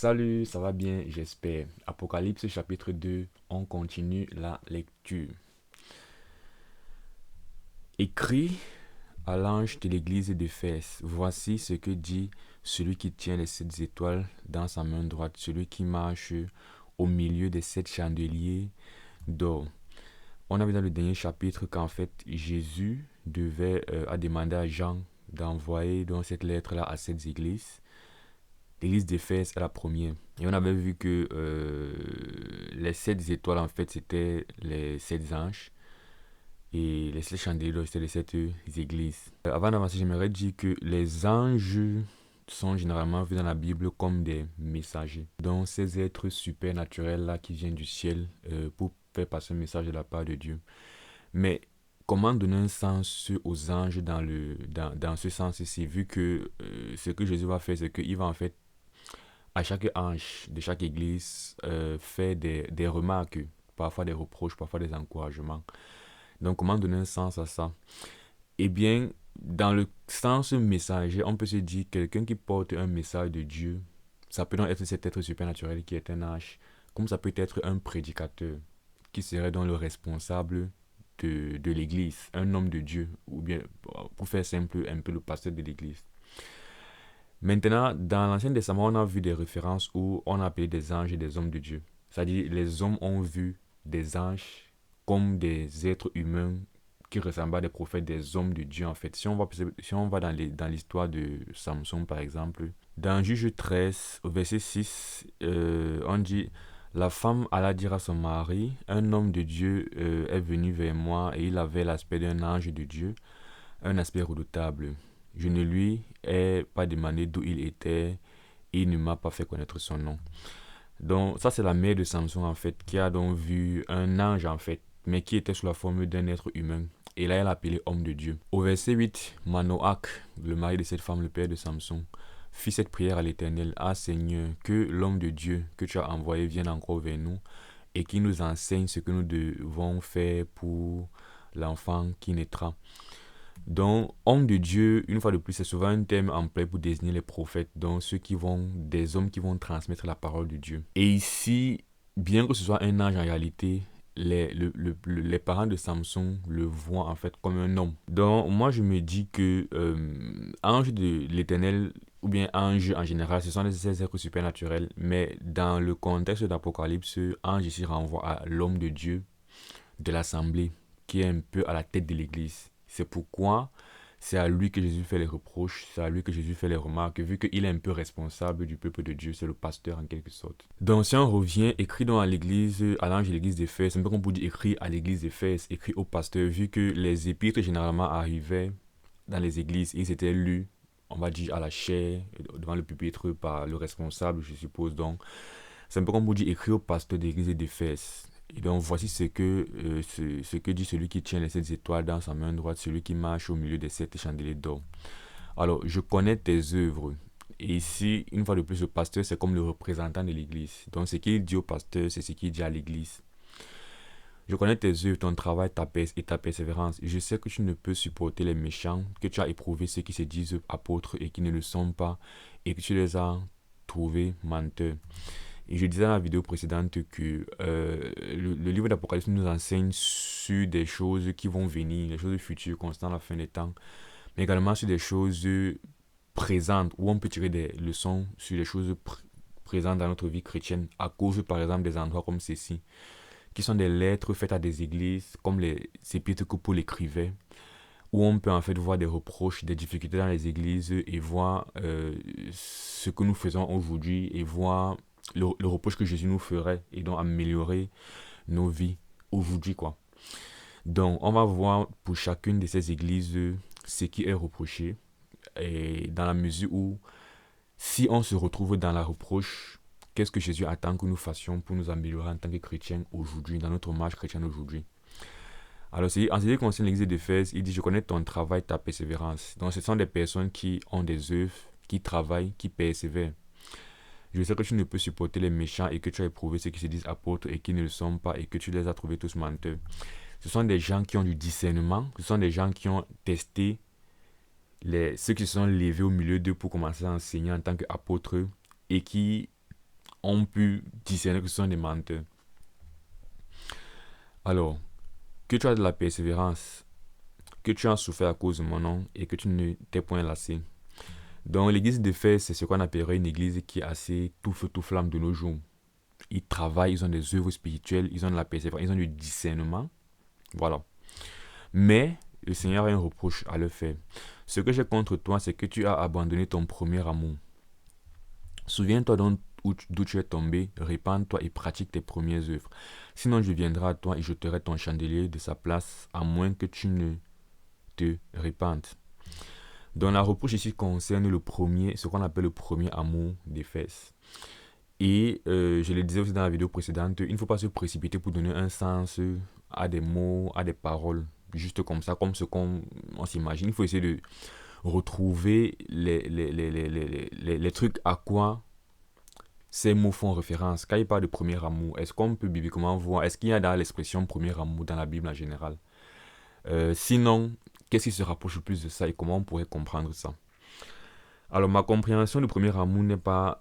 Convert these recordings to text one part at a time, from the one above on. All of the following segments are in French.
Salut, ça va bien, j'espère. Apocalypse chapitre 2, on continue la lecture. Écrit à l'ange de l'église d'Éphèse, voici ce que dit celui qui tient les 7 étoiles dans sa main droite, celui qui marche au milieu des 7 chandeliers d'or. On a vu dans le dernier chapitre qu'en fait Jésus a demandé à Jean d'envoyer donc cette lettre-là à 7 églises. L'église d'Éphèse est la première. Et on avait vu que les 7 étoiles, en fait, c'était les 7 anges. Et les 7 chandeliers, c'était les 7 églises. Avant d'avancer, j'aimerais dire que les anges sont généralement vus dans la Bible comme des messagers. Donc, ces êtres supernaturels-là qui viennent du ciel pour faire passer un message de la part de Dieu. Mais comment donner un sens aux anges dans ce sens-ci, vu que ce que Jésus va faire, c'est qu'il va en fait à chaque ange de chaque église fait des remarques, parfois des reproches, parfois des encouragements. Donc, comment donner un sens à ça? Eh bien, dans le sens messager, on peut se dire quelqu'un qui porte un message de Dieu, ça peut donc être cet être supernaturel qui est un ange, comme ça peut être un prédicateur, qui serait donc le responsable de l'église, un homme de Dieu, ou bien, pour faire simple, un peu le pasteur de l'église. Maintenant, dans l'Ancien Testament, on a vu des références où on a appelé des anges et des hommes de Dieu. C'est-à-dire, les hommes ont vu des anges comme des êtres humains qui ressemblent à des prophètes, des hommes de Dieu en fait. Si on va dans l'histoire de Samson par exemple, dans Juge 13, au verset 6, on dit, la femme alla dire à son mari, un homme de Dieu est venu vers moi et il avait l'aspect d'un ange de Dieu, un aspect redoutable. Je ne lui ai pas demandé d'où il était et il ne m'a pas fait connaître son nom. Donc ça c'est la mère de Samson en fait qui a donc vu un ange en fait, mais qui était sous la forme d'un être humain. Et là elle a appelé homme de Dieu. Au verset 8, Manoach, le mari de cette femme, le père de Samson, fit cette prière à l'Éternel. Ah Seigneur, que l'homme de Dieu que tu as envoyé vienne encore vers nous et qu'il nous enseigne ce que nous devons faire pour l'enfant qui naîtra. Donc, homme de Dieu, une fois de plus, c'est souvent un terme employé pour désigner les prophètes, donc des hommes qui vont transmettre la parole de Dieu. Et ici, bien que ce soit un ange en réalité, les parents de Samson le voient en fait comme un homme. Donc, moi, je me dis que ange de l'Éternel, ou bien ange en général, ce sont des êtres supernaturels, mais dans le contexte d'Apocalypse, ange ici renvoie à l'homme de Dieu, de l'assemblée, qui est un peu à la tête de l'église. C'est pourquoi c'est à lui que Jésus fait les reproches, c'est à lui que Jésus fait les remarques, vu qu'il est un peu responsable du peuple de Dieu, c'est le pasteur en quelque sorte. Donc si on revient, écrit donc à l'église, à l'ange de l'église d'Éphèse, c'est un peu comme pour dire écrit à l'église d'Éphèse, écrit au pasteur, vu que les épîtres généralement arrivaient dans les églises et ils étaient lus, on va dire à la chair, devant le pupitre par le responsable, je suppose. Donc c'est un peu comme pour dire écrit au pasteur de l'église d'Éphèse. Et donc voici ce que dit celui qui tient les 7 étoiles dans sa main droite, celui qui marche au milieu des 7 chandeliers d'or. Alors, je connais tes œuvres. Et ici, une fois de plus, le pasteur, c'est comme le représentant de l'église. Donc, ce qu'il dit au pasteur, c'est ce qu'il dit à l'église. Je connais tes œuvres, ton travail, et ta persévérance. Je sais que tu ne peux supporter les méchants, que tu as éprouvé ceux qui se disent apôtres et qui ne le sont pas, et que tu les as trouvés menteurs. Et je disais dans la vidéo précédente que le livre d'Apocalypse nous enseigne sur des choses qui vont venir, les choses futures, constantes à la fin des temps, mais également sur des choses présentes, où on peut tirer des leçons sur les choses présentes dans notre vie chrétienne, à cause par exemple des endroits comme ceci, qui sont des lettres faites à des églises, comme les épîtres que Paul écrivait, où on peut en fait voir des reproches, des difficultés dans les églises et voir ce que nous faisons aujourd'hui et voir le reproche que Jésus nous ferait et donc améliorer nos vies aujourd'hui quoi. Donc on va voir pour chacune de ces églises ce qui est reproché et dans la mesure où si on se retrouve dans la reproche, qu'est-ce que Jésus attend que nous fassions pour nous améliorer en tant que chrétiens aujourd'hui, dans notre marche chrétienne aujourd'hui. Alors, en ce qui concerne l'église d'Éphèse, il dit, je connais ton travail, ta persévérance. Donc, ce sont des personnes qui ont des œuvres, qui travaillent, qui persévèrent. Je sais que tu ne peux supporter les méchants et que tu as éprouvé ceux qui se disent apôtres et qui ne le sont pas et que tu les as trouvés tous menteurs. Ce sont des gens qui ont du discernement, ce sont des gens qui ont testé ceux qui se sont levés au milieu d'eux pour commencer à enseigner en tant qu'apôtres et qui ont pu discerner que ce sont des menteurs. Alors, que tu as de la persévérance, que tu as souffert à cause de mon nom et que tu ne t'es point lassé. Donc, l'église d'Éphèse, c'est ce qu'on appellerait une église qui est assez tout feu, tout flamme de nos jours. Ils travaillent, ils ont des œuvres spirituelles, ils ont de la persévérance, ils ont du discernement. Voilà. Mais le Seigneur a un reproche à le faire. Ce que j'ai contre toi, c'est que tu as abandonné ton premier amour. Souviens-toi donc d'où tu es tombé, répands-toi et pratique tes premières œuvres. Sinon, je viendrai à toi et jeterai ton chandelier de sa place, à moins que tu ne te répandes. Donc, la reproche ici concerne le premier, ce qu'on appelle le premier amour d'Éphèse. Et je le disais aussi dans la vidéo précédente, il ne faut pas se précipiter pour donner un sens à des mots, à des paroles, juste comme ça, comme ce qu'on s'imagine. Il faut essayer de retrouver les trucs à quoi ces mots font référence. Quand il parle de premier amour, est-ce qu'on peut bibliquement voir, est-ce qu'il y a dans l'expression premier amour dans la Bible en général? Sinon, qu'est-ce qui se rapproche le plus de ça et comment on pourrait comprendre ça? Alors, ma compréhension du premier amour n'est pas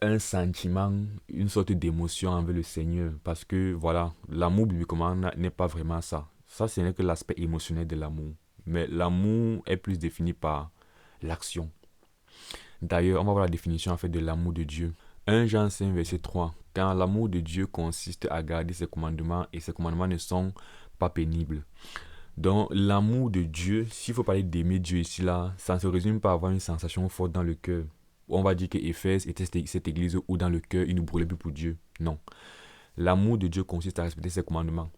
un sentiment, une sorte d'émotion envers le Seigneur. Parce que, voilà, l'amour bibliquement n'est pas vraiment ça. Ça, ce n'est que l'aspect émotionnel de l'amour. Mais l'amour est plus défini par l'action. D'ailleurs, on va voir la définition en fait de l'amour de Dieu. 1 Jean 5, verset 3. Quand l'amour de Dieu consiste à garder ses commandements et ses commandements ne sont pas pénibles. Donc, l'amour de Dieu, s'il faut parler d'aimer Dieu ici, là, ça ne se résume pas à avoir une sensation forte dans le cœur. On va dire que Éphèse était cette église où dans le cœur, il ne brûlait plus pour Dieu. Non. L'amour de Dieu consiste à respecter ses commandements.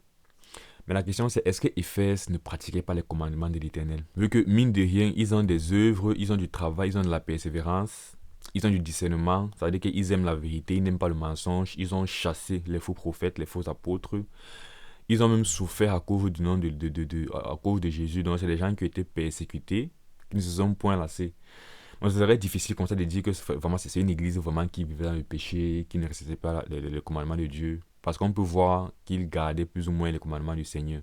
Mais la question c'est, est-ce que Éphèse ne pratiquait pas les commandements de l'Éternel? Vu que, mine de rien, ils ont des œuvres, ils ont du travail, ils ont de la persévérance, ils ont du discernement, ça veut dire qu'ils aiment la vérité, ils n'aiment pas le mensonge, ils ont chassé les faux prophètes, les faux apôtres. Ils ont même souffert à cause du nom à cause de Jésus. Donc, c'est des gens qui ont été persécutés, qui ne se sont point lassés. Donc, ce serait difficile comme ça de dire que vraiment, c'est une église vraiment qui vivait dans le péché, qui ne respectait pas le commandement de Dieu. Parce qu'on peut voir qu'ils gardaient plus ou moins les commandements du Seigneur.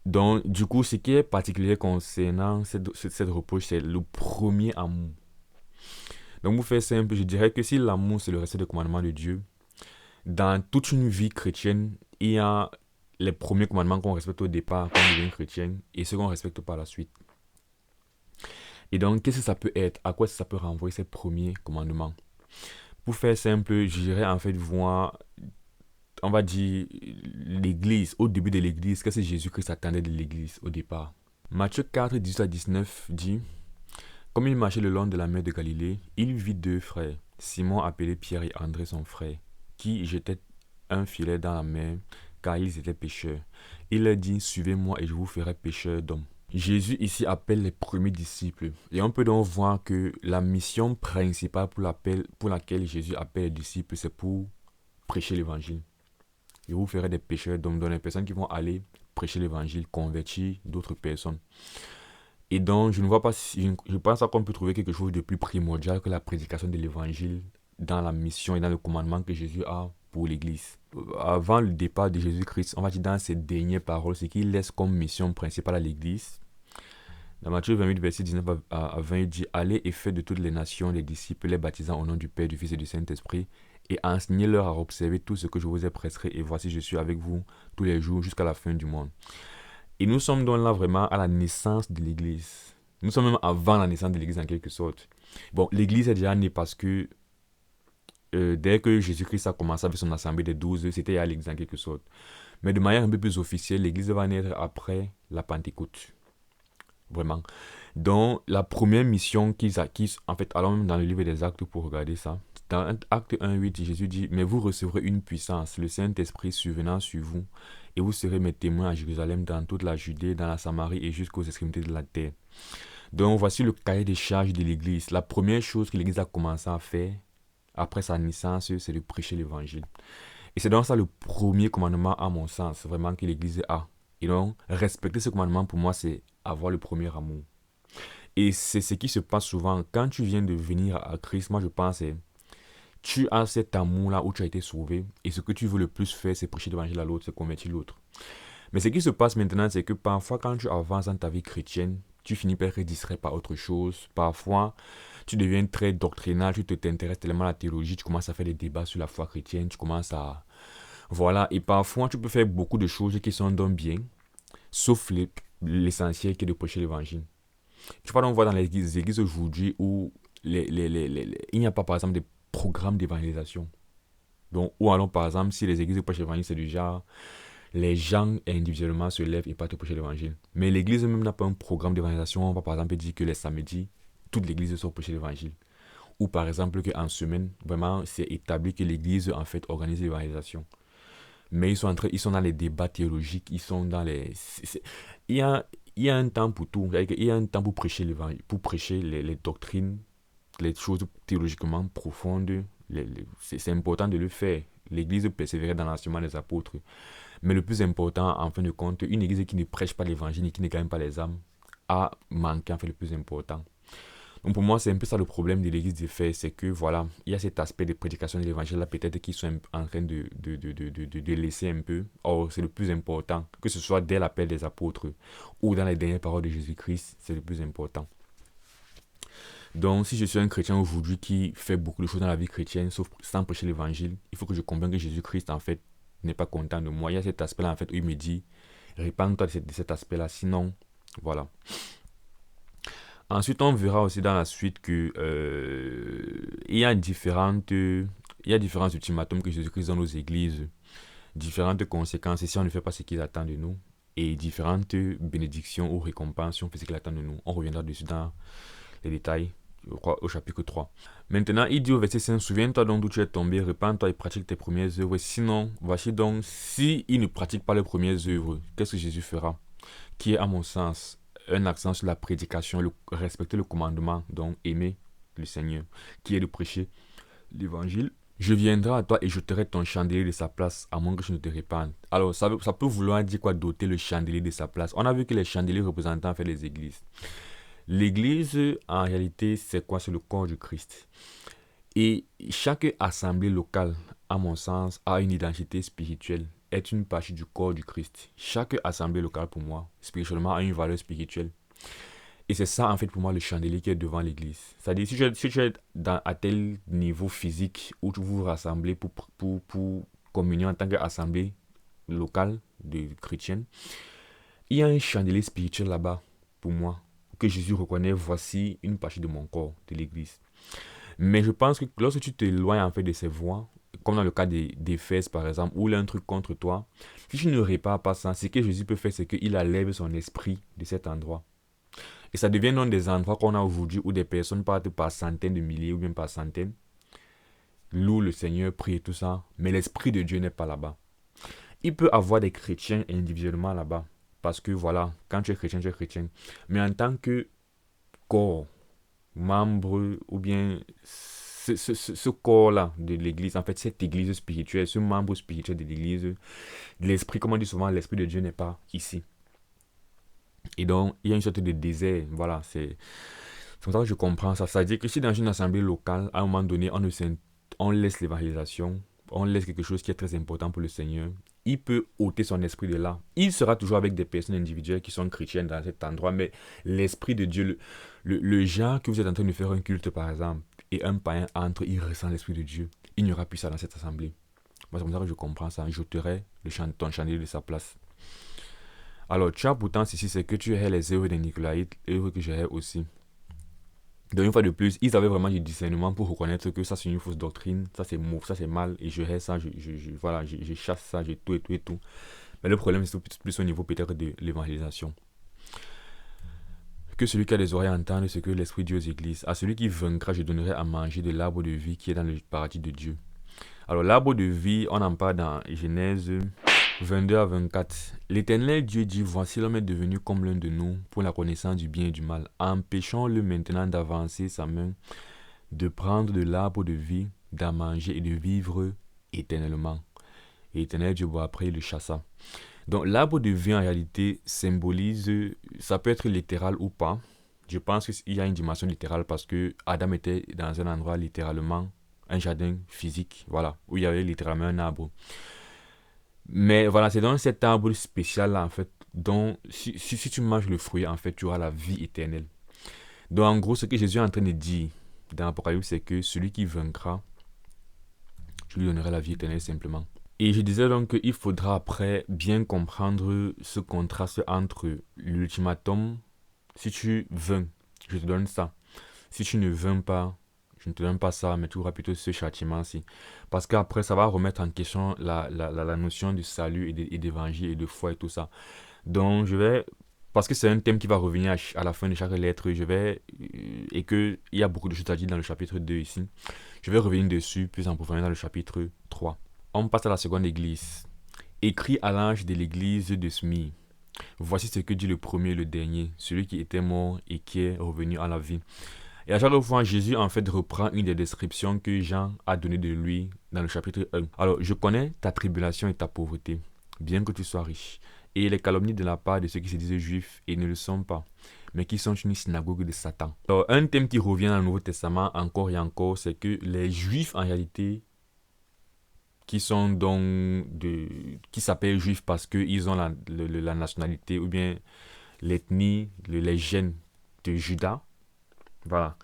Donc, du coup, ce qui est particulier concernant cette reproche, c'est le premier amour. Donc, pour faire simple, je dirais que si l'amour, c'est le respect des commandements de Dieu, dans toute une vie chrétienne, il y a les premiers commandements qu'on respecte au départ quand on devient chrétien et ceux qu'on respecte par la suite. Et donc, qu'est-ce que ça peut être? À quoi ça peut renvoyer ces premiers commandements? Pour faire simple, je dirais en fait voir, on va dire, l'église, au début de l'église, qu'est-ce que Jésus-Christ attendait de l'église au départ? Matthieu 4, 18 à 19 dit, comme il marchait le long de la mer de Galilée, il vit deux frères, Simon appelé Pierre et André son frère, qui jetaient un filet dans la mer, car ils étaient pécheurs. Il leur dit, suivez-moi et je vous ferai pécheurs d'hommes. Jésus ici appelle les premiers disciples. Et on peut donc voir que la mission principale pour laquelle Jésus appelle les disciples, c'est pour prêcher l'évangile. Et vous ferez des pécheurs d'hommes, donc les personnes qui vont aller prêcher l'évangile, convertir d'autres personnes. Et donc, je ne vois pas si, je pense qu'on peut trouver quelque chose de plus primordial que la prédication de l'évangile dans la mission et dans le commandement que Jésus a pour l'Église. Avant le départ de Jésus-Christ, on va dire dans ses dernières paroles, c'est qu'il laisse comme mission principale à l'Église. Dans Matthieu 28, verset 19 à 20, il dit « Allez et faites de toutes les nations les disciples, les baptisant au nom du Père, du Fils et du Saint-Esprit, et enseignez-leur à observer tout ce que je vous ai prescrit, et voici je suis avec vous tous les jours jusqu'à la fin du monde. » Et nous sommes donc là vraiment à la naissance de l'Église. Nous sommes même avant la naissance de l'Église en quelque sorte. Bon, l'Église est déjà née parce que dès que Jésus-Christ a commencé avec son assemblée des 12, c'était à l'Église en quelque sorte. Mais de manière un peu plus officielle, l'Église va naître après la Pentecôte. Vraiment. Donc, la première mission qu'ils acquisent, en fait, allons même dans le livre des Actes pour regarder ça. Dans Acte 1:8, Jésus dit, mais vous recevrez une puissance, le Saint-Esprit survenant sur vous, et vous serez mes témoins à Jérusalem, dans toute la Judée, dans la Samarie et jusqu'aux extrémités de la terre. Donc, voici le cahier des charges de l'Église. La première chose que l'Église a commencé à faire, après sa naissance, c'est de prêcher l'Évangile. Et c'est donc ça le premier commandement, à mon sens, vraiment que l'Église a. Et donc, respecter ce commandement, pour moi, c'est avoir le premier amour. Et c'est ce qui se passe souvent. Quand tu viens de venir à Christ, moi, je pense, tu as cet amour-là où tu as été sauvé. Et ce que tu veux le plus faire, c'est prêcher l'évangile à l'autre, c'est convertir l'autre. Mais ce qui se passe maintenant, c'est que parfois, quand tu avances dans ta vie chrétienne, tu finis par être distrait par autre chose. Parfois, tu deviens très doctrinal, t'intéresses tellement à la théologie, tu commences à faire des débats sur la foi chrétienne, tu commences à... Voilà, et parfois, tu peux faire beaucoup de choses qui sont donc bien, sauf l'essentiel qui est de prêcher l'évangile. Tu vois, on voit dans les églises aujourd'hui où il n'y a pas, par exemple, des programmes d'évangélisation. Donc, ou alors, par exemple, si les églises prêchent l'évangile, c'est du genre, les gens individuellement se lèvent et partent prêcher l'évangile. Mais l'église même n'a pas un programme d'évangélisation. On va, par exemple, dire que les samedis, toute l'église sort prêcher l'évangile. Ou, par exemple, qu'en semaine, vraiment, c'est établi que l'église, en fait, organise l'évangélisation. Mais ils sont dans les débats théologiques, ils sont dans les... il y a, il y a un temps pour tout. Il y a un temps pour prêcher l'évangile, pour prêcher les doctrines, les choses théologiquement profondes. C'est important de le faire. L'église persévérait dans l'enseignement des apôtres. Mais le plus important, en fin de compte, une église qui ne prêche pas l'évangile et qui ne gagne pas les âmes a manqué en fait le plus important. Donc pour moi, c'est un peu ça le problème de l'église d'Éphèse, c'est que voilà, il y a cet aspect de prédication de l'évangile là, peut-être qu'ils sont en train de laisser un peu. Or, c'est le plus important, que ce soit dès l'appel des apôtres ou dans les dernières paroles de Jésus-Christ, c'est le plus important. Donc, si je suis un chrétien aujourd'hui qui fait beaucoup de choses dans la vie chrétienne, sauf sans prêcher l'évangile, il faut que je comprenne que Jésus-Christ, en fait, n'est pas content de moi. Il y a cet aspect-là, en fait, où il me dit, répands-toi de cet aspect-là, sinon, voilà. Ensuite, on verra aussi dans la suite que il y a différents ultimatums que Jésus-Christ donne aux églises, différentes conséquences si on ne fait pas ce qu'il attend de nous, et différentes bénédictions ou récompenses si on fait ce qu'il attend de nous. On reviendra dessus dans les détails, je crois, au chapitre 3. Maintenant, il dit au verset 5, souviens-toi donc d'où tu es tombé, repens-toi et pratique tes premières œuvres. Sinon, voici donc, si il ne pratique pas les premières œuvres, qu'est-ce que Jésus fera? Qui est, à mon sens, un accent sur la prédication, respecter le commandement, donc aimer le Seigneur, qui est de prêcher l'évangile. Je viendrai à toi et j'ôterai ton chandelier de sa place, à moins que je ne te répande. Alors, ça peut vouloir dire quoi, d'ôter le chandelier de sa place? On a vu que les chandeliers représentent en fait les églises. L'église, en réalité, c'est quoi? C'est le corps du Christ. Et chaque assemblée locale, à mon sens, a une identité spirituelle, est une partie du corps du Christ. Chaque assemblée locale, pour moi, spirituellement, a une valeur spirituelle. Et c'est ça, en fait, pour moi, le chandelier qui est devant l'église. C'est-à-dire, si tu es à tel niveau physique où vous vous rassemblez pour communier en tant qu'assemblée locale de chrétienne, il y a un chandelier spirituel là-bas, pour moi, que Jésus reconnaît, voici une partie de mon corps, de l'église. Mais je pense que lorsque tu t'éloignes en fait de ces voies, comme dans le cas d'Éphèse par exemple, où il y a un truc contre toi, si tu ne répares pas ça, ce que Jésus peut faire, c'est qu'il enlève son esprit de cet endroit. Et ça devient donc des endroits qu'on a aujourd'hui où des personnes partent par centaines de milliers ou bien par centaines, louent le Seigneur, prient et tout ça, mais l'esprit de Dieu n'est pas là-bas. Il peut avoir des chrétiens individuellement là-bas, parce que voilà, quand tu es chrétien, tu es chrétien. Mais en tant que corps, membre ou bien ce corps-là de l'église, en fait, cette église spirituelle, ce membre spirituel de l'église, l'esprit, comme on dit souvent, l'esprit de Dieu n'est pas ici. Et donc, il y a une sorte de désert. Voilà, c'est comme ça que je comprends ça. Ça veut dire que si dans une assemblée locale, à un moment donné, on laisse l'évangélisation, on laisse quelque chose qui est très important pour le Seigneur, il peut ôter son esprit de là. Il sera toujours avec des personnes individuelles qui sont chrétiennes dans cet endroit, mais l'esprit de Dieu, le genre que vous êtes en train de faire un culte, par exemple, et un païen entre, il ressent l'esprit de Dieu. Il n'y aura plus ça dans cette assemblée. Moi, c'est comme ça que je comprends ça. J'ôterai ton chandelier de sa place. Alors, tu as pourtant ceci, c'est que tu hais les œuvres des Nicolaïtes, œuvres que je hais aussi. Donc, une fois de plus, ils avaient vraiment du discernement pour reconnaître que ça, c'est une fausse doctrine, ça, c'est mauvais, ça, c'est mal, et je hais ça, voilà, je chasse ça, je tout et tout et tout. Mais le problème, c'est plus au niveau peut-être de l'évangélisation. Que celui qui a des oreilles entende ce que l'Esprit dit aux églises. À celui qui vaincra, je donnerai à manger de l'arbre de vie qui est dans le paradis de Dieu. Alors, l'arbre de vie, on en parle dans Genèse 22 à 24. L'Éternel Dieu dit, voici l'homme est devenu comme l'un de nous pour la connaissance du bien et du mal. Empêchons-le maintenant d'avancer sa main, de prendre de l'arbre de vie, d'en manger et de vivre éternellement. Et l'Éternel Dieu, après, il le chassa. Donc l'arbre de vie en réalité symbolise, ça peut être littéral ou pas. Je pense qu'il y a une dimension littérale parce que Adam était dans un endroit littéralement, un jardin physique, voilà, où il y avait littéralement un arbre. Mais voilà, c'est dans cet arbre spécial là en fait dont si tu manges le fruit, en fait, tu auras la vie éternelle. Donc, en gros, ce que Jésus est en train de dire dans l'Apocalypse, c'est que celui qui vaincra, je lui donnerai la vie éternelle simplement. Et je disais donc qu'il faudra après bien comprendre ce contraste entre l'ultimatum, si tu vins, je te donne ça. Si tu ne vins pas, je ne te donne pas ça, mais tu auras plutôt ce châtiment-ci. Parce qu'après, ça va remettre en question la notion du salut et d'évangile et de foi et tout ça. Donc, parce que c'est un thème qui va revenir à la fin de chaque lettre, et qu'il y a beaucoup de choses à dire dans le chapitre 2 ici, je vais revenir dessus plus en profondeur dans le chapitre 3. On passe à la seconde église. Écrit à l'ange de l'église de Smyrne. Voici ce que dit le premier et le dernier, celui qui était mort et qui est revenu à la vie. Et à chaque fois, Jésus en fait reprend une des descriptions que Jean a données de lui dans le chapitre 1. Alors, je connais ta tribulation et ta pauvreté, bien que tu sois riche, et les calomnies de la part de ceux qui se disent juifs et ne le sont pas, mais qui sont une synagogue de Satan. Alors, un thème qui revient dans le Nouveau Testament encore et encore, c'est que les juifs en réalité qui sont qui s'appellent juifs parce qu'ils ont la nationalité ou bien l'ethnie, les gènes de Juda, voilà,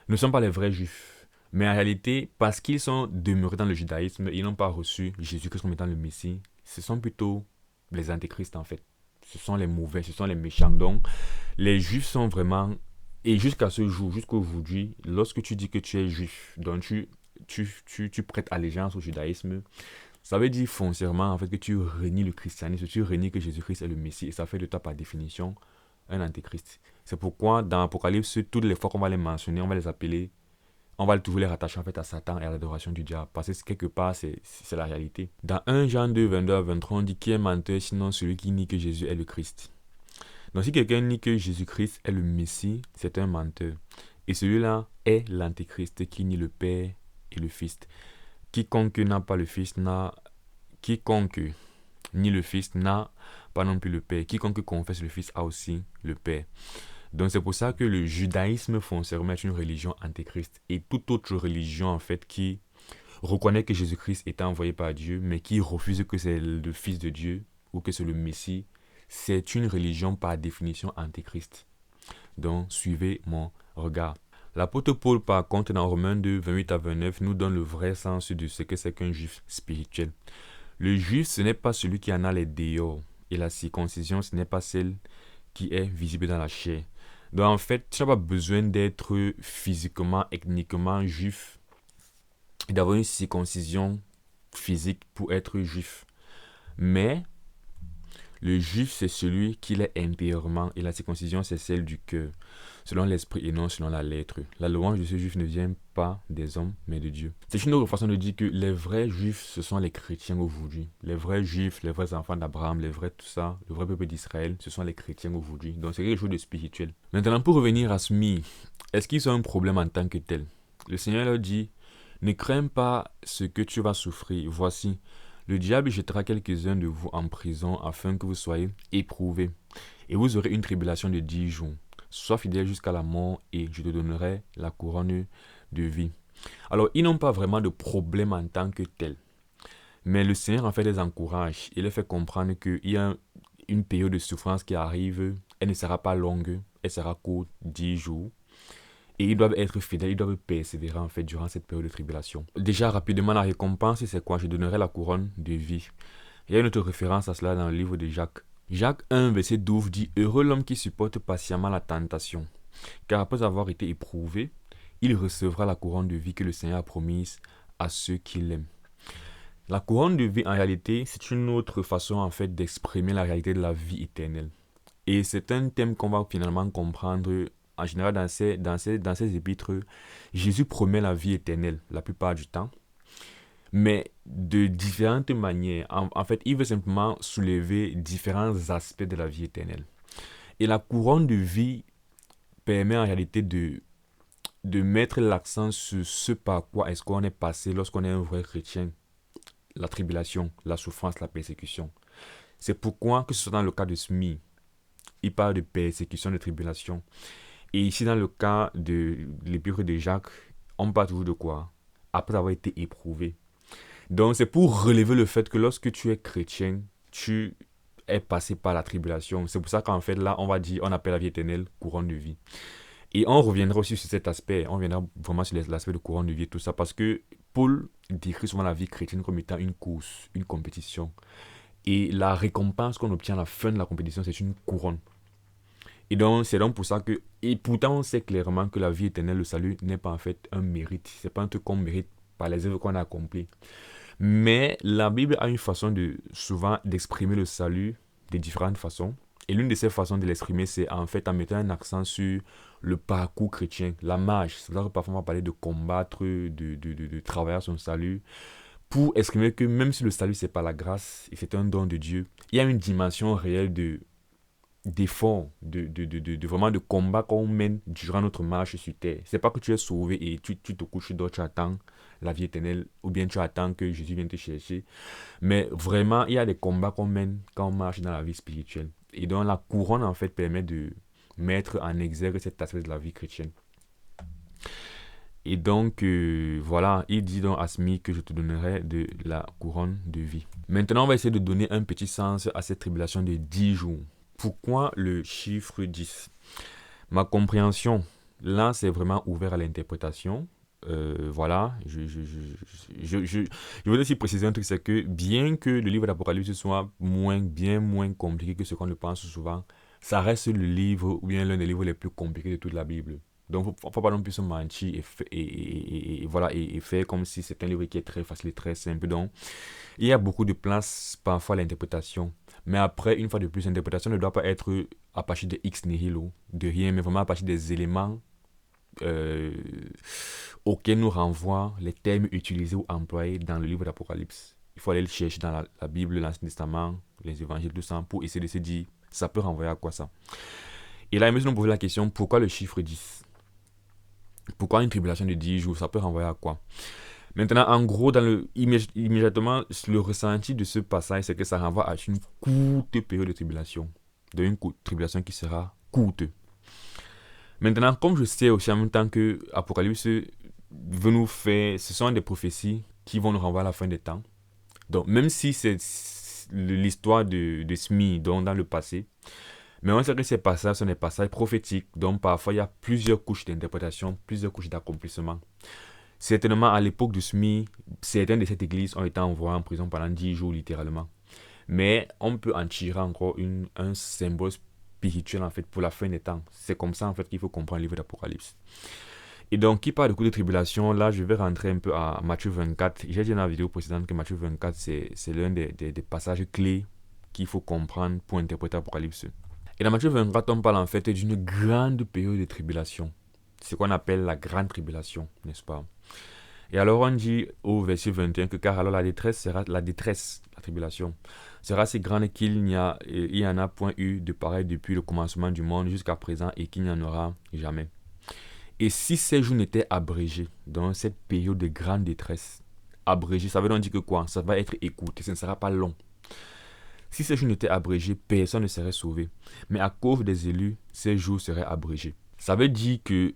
ne sont pas les vrais juifs. Mais en réalité, parce qu'ils sont demeurés dans le judaïsme, ils n'ont pas reçu Jésus-Christ comme étant le Messie. Ce sont plutôt les antéchrists en fait. Ce sont les mauvais, ce sont les méchants. Donc, les juifs sont vraiment... Et jusqu'à ce jour, jusqu'à aujourd'hui, lorsque tu dis que tu es juif, donc tu prêtes allégeance au judaïsme, ça veut dire foncièrement en fait que tu renies le christianisme, tu renies que Jésus-Christ est le Messie, et ça fait de toi par définition un antéchrist. C'est pourquoi dans l'Apocalypse, toutes les fois qu'on va les mentionner, on va les appeler, on va toujours les rattacher en fait à Satan et à l'adoration du diable, parce que quelque part c'est la réalité. Dans 1 Jean 2, 22 à 23, on dit qui est menteur sinon celui qui nie que Jésus est le Christ. Donc si quelqu'un nie que Jésus-Christ est le Messie, c'est un menteur. Et celui-là est l'antéchrist qui nie le Père et le Fils. Quiconque n'a pas le Fils n'a... Quiconque nie le Fils n'a pas non plus le Père. Quiconque confesse le Fils a aussi le Père. Donc c'est pour ça que le judaïsme foncièrement est une religion antéchrist. Et toute autre religion en fait qui reconnaît que Jésus-Christ est envoyé par Dieu, mais qui refuse que c'est le Fils de Dieu ou que c'est le Messie, c'est une religion par définition antéchrist. Donc suivez mon regard. L'apôtre Paul, par contre, dans Romains 2, 28 à 29, nous donne le vrai sens de ce que c'est qu'un juif spirituel. Le juif, ce n'est pas celui qui en a les déors, et la circoncision, ce n'est pas celle qui est visible dans la chair. Donc en fait, tu n'as pas besoin d'être physiquement, ethniquement juif et d'avoir une circoncision physique pour être juif. Mais le juif, c'est celui qui l'est intérieurement, et la circoncision, c'est celle du cœur, selon l'esprit et non selon la lettre. La louange de ce juif ne vient pas des hommes, mais de Dieu. C'est une autre façon de dire que les vrais juifs, ce sont les chrétiens aujourd'hui. Les vrais juifs, les vrais enfants d'Abraham, les vrais tout ça, le vrai peuple d'Israël, ce sont les chrétiens aujourd'hui. Donc c'est quelque chose de spirituel. Maintenant, pour revenir à Smyrne, est-ce qu'ils ont un problème en tant que tel? Le Seigneur leur dit, ne crains pas ce que tu vas souffrir. Voici, le diable jettera quelques-uns de vous en prison afin que vous soyez éprouvés. Et vous aurez une tribulation de 10 jours. Sois fidèle jusqu'à la mort et je te donnerai la couronne de vie. Alors, ils n'ont pas vraiment de problème en tant que tel. Mais le Seigneur en fait les encourage et les fait comprendre qu'il y a une période de souffrance qui arrive. Elle ne sera pas longue, elle sera courte, 10 jours. Et ils doivent être fidèles, ils doivent persévérer en fait durant cette période de tribulation. Déjà rapidement, la récompense, c'est quoi? Je donnerai la couronne de vie. Il y a une autre référence à cela dans le livre de Jacques. Jacques 1, verset 12 dit « Heureux l'homme qui supporte patiemment la tentation, car après avoir été éprouvé, il recevra la couronne de vie que le Seigneur a promise à ceux qui l'aiment. » La couronne de vie, en réalité, c'est une autre façon en fait d'exprimer la réalité de la vie éternelle. Et c'est un thème qu'on va finalement comprendre en général dans ces épîtres. Jésus promet la vie éternelle la plupart du temps, mais de différentes manières. En fait, il veut simplement soulever différents aspects de la vie éternelle. Et la couronne de vie permet en réalité de mettre l'accent sur ce par quoi est-ce qu'on est passé lorsqu'on est un vrai chrétien. La tribulation, la souffrance, la persécution. C'est pourquoi, que ce soit dans le cas de Smyrne, il parle de persécution, de tribulation. Et ici, dans le cas de l'épître de Jacques, on parle toujours de quoi? Après avoir été éprouvé. Donc, c'est pour relever le fait que lorsque tu es chrétien, tu est passé par la tribulation. C'est pour ça qu'en fait, là, on va dire, on appelle la vie éternelle couronne de vie. Et on reviendra aussi sur cet aspect, on reviendra vraiment sur l'aspect de couronne de vie et tout ça, parce que Paul décrit souvent la vie chrétienne comme étant une course, une compétition. Et la récompense qu'on obtient à la fin de la compétition, c'est une couronne. Et donc, c'est donc pour ça que, et pourtant, on sait clairement que la vie éternelle, le salut, n'est pas en fait un mérite. C'est pas un truc qu'on mérite par les œuvres qu'on a accomplies. Mais la Bible a une façon souvent d'exprimer le salut de différentes façons. Et l'une de ces façons de l'exprimer, c'est en fait en mettant un accent sur le parcours chrétien, la marche. C'est là que parfois on va parler de combattre, de travailler à son salut, pour exprimer que même si le salut, c'est pas la grâce et c'est un don de Dieu, il y a une dimension réelle d'effort, vraiment de combat qu'on mène durant notre marche sur terre. C'est pas que tu es sauvé et tu te couches dehors, tu attends la vie éternelle, ou bien tu attends que Jésus vienne te chercher. Mais vraiment, il y a des combats qu'on mène quand on marche dans la vie spirituelle. Et donc la couronne, en fait, permet de mettre en exergue cet aspect de la vie chrétienne. Et donc, voilà, il dit donc à Smith que je te donnerai de la couronne de vie. Maintenant, on va essayer de donner un petit sens à cette tribulation de 10 jours. Pourquoi le chiffre 10? Ma compréhension, là, c'est vraiment ouvert à l'interprétation. Voilà, je voudrais aussi préciser un truc, c'est que bien que le livre d'Apocalypse soit bien moins compliqué que ce qu'on le pense souvent, ça reste le livre ou bien l'un des livres les plus compliqués de toute la Bible. Donc, il ne faut pas non plus se mentir voilà, et faire comme si c'est un livre qui est très facile et très simple. Donc, il y a beaucoup de place parfois à l'interprétation. Mais après, une fois de plus, l'interprétation ne doit pas être à partir de X nihilo, de rien, mais vraiment à partir des éléments euh, auxquels nous renvoient les termes utilisés ou employés dans le livre d'Apocalypse. Il faut aller le chercher dans la Bible, l'Ancien Testament, les évangiles, tout ça, pour essayer de se dire, ça peut renvoyer à quoi ça? Et là, nous nous poser la question, pourquoi le chiffre 10? Pourquoi une tribulation de 10 jours? Ça peut renvoyer à quoi? Maintenant, en gros, immédiatement, le ressenti de ce passage, c'est que ça renvoie à une courte période de tribulation. De une tribulation qui sera courte. Maintenant, comme je sais aussi en même temps que Apocalypse veut nous faire, ce sont des prophéties qui vont nous renvoyer à la fin des temps. Donc, même si c'est l'histoire de Smith, donc dans le passé, mais on sait que ces passages sont des passages prophétiques, donc parfois il y a plusieurs couches d'interprétation, plusieurs couches d'accomplissement. Certainement, à l'époque de Smith, certains de cette église ont été envoyés en prison pendant 10 jours, littéralement. Mais on peut en tirer encore un symbole spirituel, en fait, pour la fin des temps. C'est comme ça, en fait, qu'il faut comprendre le livre d'Apocalypse. Et donc, qui parle de coup de tribulation, là, je vais rentrer un peu à Matthieu 24. J'ai dit dans la vidéo précédente que Matthieu 24, c'est l'un des passages clés qu'il faut comprendre pour interpréter Apocalypse. Et dans Matthieu 24, on parle en fait d'une grande période de tribulation. C'est ce qu'on appelle la grande tribulation, n'est-ce pas? Et alors on dit au verset 21 que car alors la détresse, la tribulation, sera si grande qu'il n'y en a point eu de pareil depuis le commencement du monde jusqu'à présent et qu'il n'y en aura jamais. Et si ces jours n'étaient abrégés dans cette période de grande détresse, abrégé, ça veut donc dire que quoi? Ça va être écouté, ce ne sera pas long. Si ces jours n'étaient abrégés, personne ne serait sauvé. Mais à cause des élus, ces jours seraient abrégés. Ça veut dire que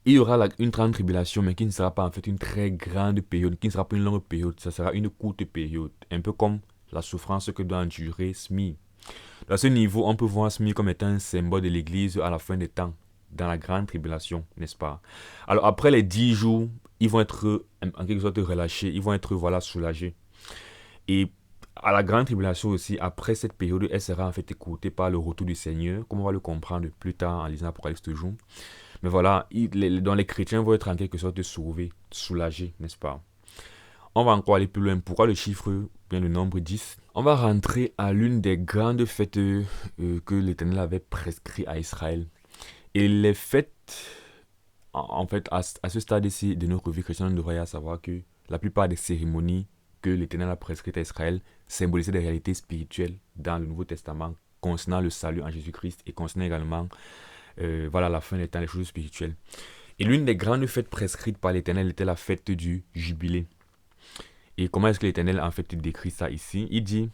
il y aura une grande tribulation, mais qui ne sera pas en fait une très grande période, qui ne sera pas une longue période, ça sera une courte période. Un peu comme la souffrance que doit endurer Smith. À ce niveau, on peut voir Smith comme étant un symbole de l'Église à la fin des temps, dans la grande tribulation, n'est-ce pas? Alors après les 10 jours, ils vont être en quelque sorte relâchés, ils vont être voilà, soulagés. Et à la grande tribulation aussi, après cette période, elle sera en fait écoutée par le retour du Seigneur, comme on va le comprendre plus tard en lisant l'Apocalypse toujours. Mais voilà, dans les chrétiens vont être en quelque sorte sauvés, soulagés, n'est-ce pas? On va encore aller plus loin. Pourquoi le chiffre, bien le nombre 10? On va rentrer à l'une des grandes fêtes que l'Éternel avait prescrites à Israël. Et les fêtes, en fait, à ce stade-ci de notre vie chrétienne, on devrait savoir que la plupart des cérémonies que l'Éternel a prescrites à Israël symbolisaient des réalités spirituelles dans le Nouveau Testament concernant le salut en Jésus-Christ et concernant également voilà, la fin des temps, les choses spirituelles. Et l'une des grandes fêtes prescrites par l'Éternel était la fête du jubilé. Et comment est-ce que l'Éternel en fait décrit ça ici? Il dit,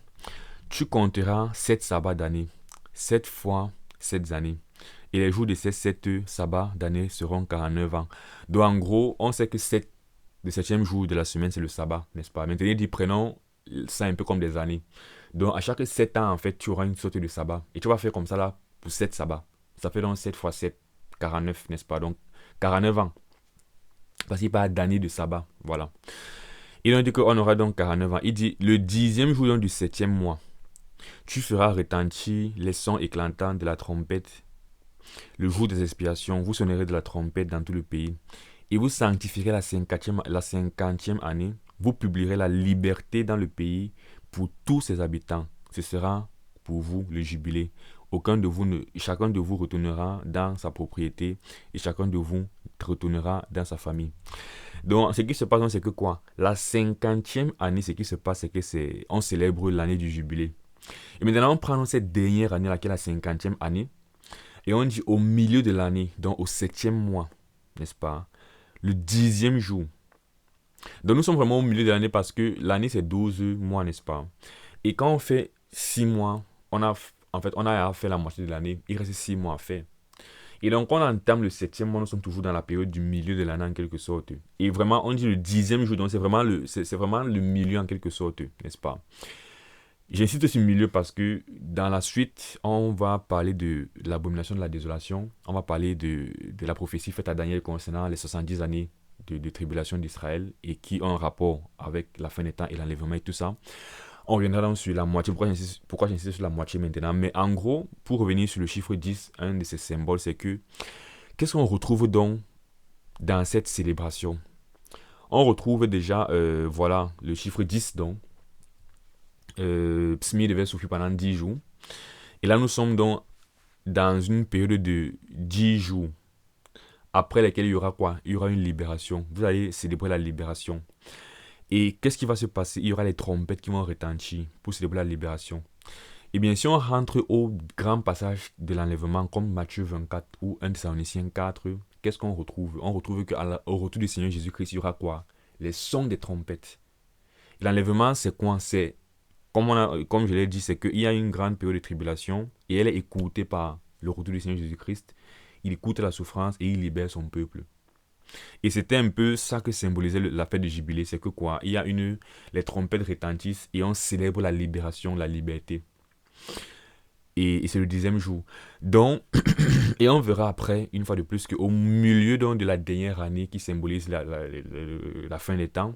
tu compteras 7 sabbats d'année, 7 fois 7 années. Et les jours de ces 7 sabbats d'année seront 49 ans. Donc en gros, on sait que le 7e jour de la semaine, c'est le sabbat, n'est-ce pas? Maintenant, il dit, prenons ça un peu comme des années. Donc, à chaque 7 ans, en fait, tu auras une sorte de sabbat. Et tu vas faire comme ça, là, pour 7 sabbats. Ça fait donc 7 fois 7, 49, n'est-ce pas? Donc, 49 ans. Parce qu'il parle d'années de sabbat. Voilà. Et donc, il dit qu'on aura donc 49 ans. Il dit, le 10e jour donc, du 7e mois, tu feras retentir les sons éclatants de la trompette. Le jour des expiations, vous sonnerez de la trompette dans tout le pays. Et vous sanctifierez la 50e année. Vous publierez la liberté dans le pays pour tous ses habitants. Ce sera pour vous le jubilé. Chacun de vous retournera dans sa propriété et chacun de vous retournera dans sa famille. Donc, ce qui se passe, c'est que quoi? La 50e année, ce qui se passe, c'est que on célèbre l'année du jubilé. Et maintenant, on prend cette dernière année, laquelle est la 50e année, et on dit au milieu de l'année, donc au 7e mois, n'est-ce pas? Le 10e jour. Donc, nous sommes vraiment au milieu de l'année parce que l'année, c'est 12 mois, n'est-ce pas? Et quand on fait 6 mois, on a fait la moitié de l'année, il reste 6 mois à faire. Et donc, quand on entame le 7e mois, nous sommes toujours dans la période du milieu de l'année en quelque sorte. Et vraiment, on dit le 10e jour, donc c'est vraiment le milieu en quelque sorte, n'est-ce pas? J'insiste sur le milieu parce que dans la suite, on va parler de l'abomination de la désolation. On va parler de la prophétie faite à Daniel concernant les 70 années de tribulation d'Israël et qui ont un rapport avec la fin des temps et l'enlèvement et tout ça. On reviendra donc sur la moitié. Pourquoi j'insiste sur la moitié maintenant? Mais en gros, pour revenir sur le chiffre 10, un de ces symboles, c'est que qu'est-ce qu'on retrouve donc dans cette célébration? On retrouve déjà, voilà, le chiffre 10 donc. Psmi devait souffrir pendant 10 jours. Et là, nous sommes donc dans une période de 10 jours, après laquelle il y aura quoi? Il y aura une libération. Vous allez célébrer la libération. Et qu'est-ce qui va se passer? Il y aura les trompettes qui vont retentir pour célébrer la libération. Et bien, si on rentre au grand passage de l'enlèvement, comme Matthieu 24 ou 1 Thessaloniciens 4, qu'est-ce qu'on retrouve? On retrouve qu'au retour du Seigneur Jésus-Christ, il y aura quoi? Les sons des trompettes. L'enlèvement, c'est quoi? C'est comme je l'ai dit, c'est qu'il y a une grande période de tribulation et elle est écoutée par le retour du Seigneur Jésus-Christ. Il écoute la souffrance et il libère son peuple. Et c'était un peu ça que symbolisait la fête de Jubilé, c'est que quoi? Les trompettes retentissent et on célèbre la libération, la liberté. Et c'est le 10e jour. Donc, et on verra après, une fois de plus, qu'au milieu donc, de la dernière année qui symbolise la fin des temps,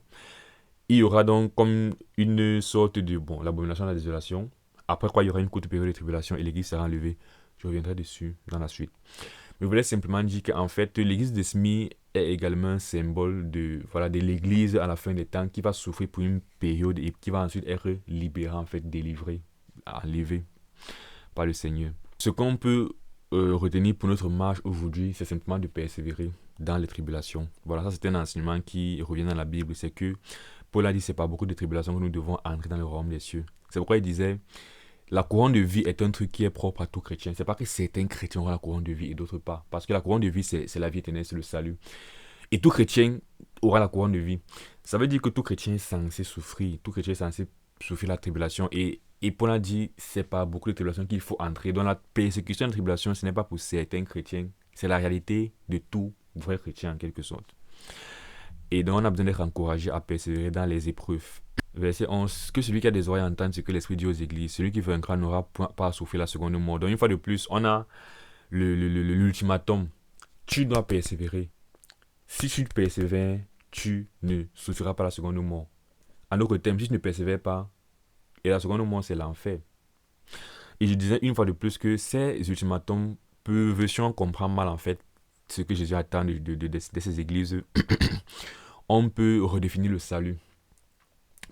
il y aura donc comme une sorte de, l'abomination de la désolation. Après quoi, il y aura une courte période de tribulation et l'église sera enlevée. Je reviendrai dessus dans la suite. Mais je voulais simplement dire qu'en fait, l'église de Smyrne est également un symbole de l'église à la fin des temps qui va souffrir pour une période et qui va ensuite être libérée, en fait, délivrée, enlevée par le Seigneur. Ce qu'on peut retenir pour notre marche aujourd'hui, c'est simplement de persévérer dans les tribulations. Voilà, ça c'est un enseignement qui revient dans la Bible, c'est que Paul a dit c'est pas beaucoup de tribulations que nous devons entrer dans le royaume des cieux. C'est pourquoi il disait la couronne de vie est un truc qui est propre à tout chrétien. C'est pas que certains chrétiens auront la couronne de vie et d'autres pas. Parce que la couronne de vie, c'est la vie éternelle, c'est le salut. Et tout chrétien aura la couronne de vie. Ça veut dire que tout chrétien est censé souffrir. Tout chrétien est censé souffrir la tribulation. Et Paul a dit c'est pas beaucoup de tribulations qu'il faut entrer. Dans la persécution et la tribulation, ce n'est pas pour certains chrétiens. C'est la réalité de tout vrai chrétien en quelque sorte. Et donc on a besoin d'être encouragé à persévérer dans les épreuves. Verset 11, que celui qui a des oreilles entende ce que l'Esprit dit aux églises. Celui qui vaincra n'aura pas à souffrir la seconde mort. Donc une fois de plus, on a l'ultimatum. Tu dois persévérer. Si tu persévères, tu ne souffriras pas la seconde mort. En d'autres termes, si tu ne persévères pas, et la seconde mort, c'est l'enfer. Et je disais une fois de plus que ces ultimatums peuvent, si on comprend mal en fait ce que Jésus attend de ces églises, on peut redéfinir le salut.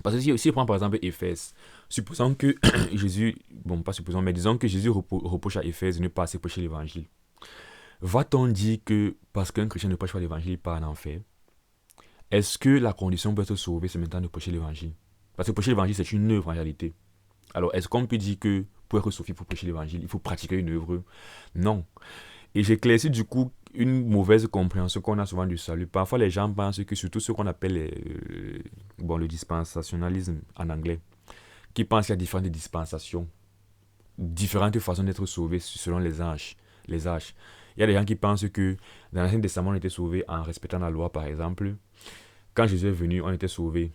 Parce que si on prend par exemple Éphèse, supposons que Jésus, pas supposons, mais disons que Jésus reproche à Éphèse de ne pas assez prêcher l'évangile. Va-t-on dire que parce qu'un chrétien ne prêche pas l'évangile, il part en enfer? Est-ce que la condition pour être sauvé, c'est maintenant de prêcher l'évangile? Parce que prêcher l'évangile, c'est une œuvre en réalité. Alors, est-ce qu'on peut dire que pour être sauvé, il faut prêcher l'évangile, il faut pratiquer une œuvre? Non. Et j'éclaircis du coup une mauvaise compréhension qu'on a souvent du salut. Parfois, les gens pensent que surtout ce qu'on appelle le dispensationalisme en anglais, qui pensent qu'il y a différentes dispensations, différentes façons d'être sauvé selon les âges. Il y a des gens qui pensent que dans l'Ancien Testament, on était sauvé en respectant la loi, par exemple. Quand Jésus est venu, on était sauvé.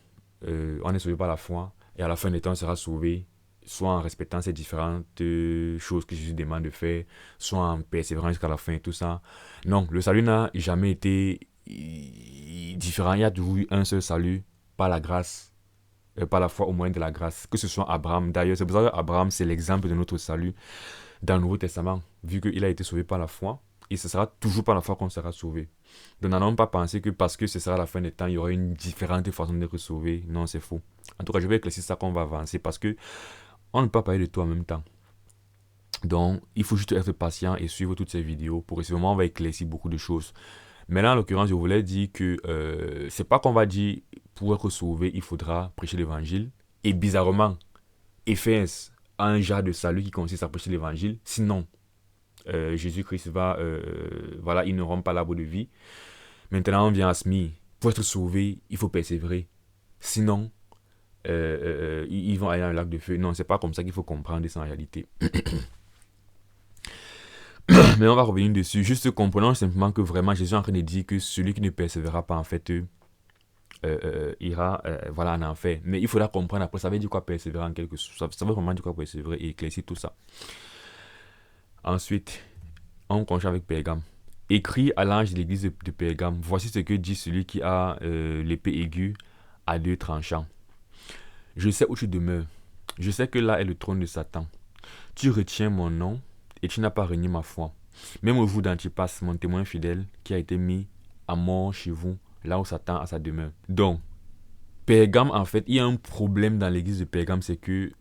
On est sauvé par la foi. Et à la fin des temps, on sera sauvé soit en respectant ces différentes choses que Jésus demande de faire, soit en persévérant jusqu'à la fin et tout ça. Non, le salut n'a jamais été différent. Il y a toujours eu un seul salut par la grâce, par la foi au moyen de la grâce, que ce soit Abraham. D'ailleurs, c'est pour ça qu'Abraham, c'est l'exemple de notre salut dans le Nouveau Testament, vu qu'il a été sauvé par la foi. Et ce sera toujours par la foi qu'on sera sauvé. Donc n'allons pas penser que parce que ce sera la fin des temps, il y aura une différente façon d'être sauvé. Non, c'est faux. En tout cas, je vais éclaircir ça qu'on va avancer parce que on ne peut pas parler de tout en même temps. Donc, il faut juste être patient et suivre toutes ces vidéos pour que on va éclaircir beaucoup de choses. Mais là, en l'occurrence, je voulais dire que c'est pas qu'on va dire pour être sauvé, il faudra prêcher l'évangile. Et bizarrement, Éphèse a un genre de salut qui consiste à prêcher l'évangile. Sinon, Jésus-Christ va, voilà, ils n'auront pas l'arbre de vie. Maintenant, on vient à Smyrne. Pour être sauvé, il faut persévérer. Sinon, ils vont aller dans un lac de feu. Non, c'est pas comme ça qu'il faut comprendre ça en réalité. Mais on va revenir dessus. Juste comprenons simplement que vraiment Jésus est en train de dire que celui qui ne persévérera pas, en fait, ira voilà, en enfer. Mais il faudra comprendre après, ça veut dire quoi persévérer en quelque sorte. Ça veut vraiment dire quoi persévérer et éclaircir tout ça. Ensuite, on continue avec Pergame. Écrit à l'ange de l'église de Pergame, voici ce que dit celui qui a l'épée aiguë à deux tranchants. Je sais où tu demeures. Je sais que là est le trône de Satan. Tu retiens mon nom et tu n'as pas renié ma foi. Même vous d'Antipas, mon témoin fidèle, qui a été mis à mort chez vous, là où Satan a sa demeure. Donc, Pergame, en fait, il y a un problème dans l'église de Pergame, c'est que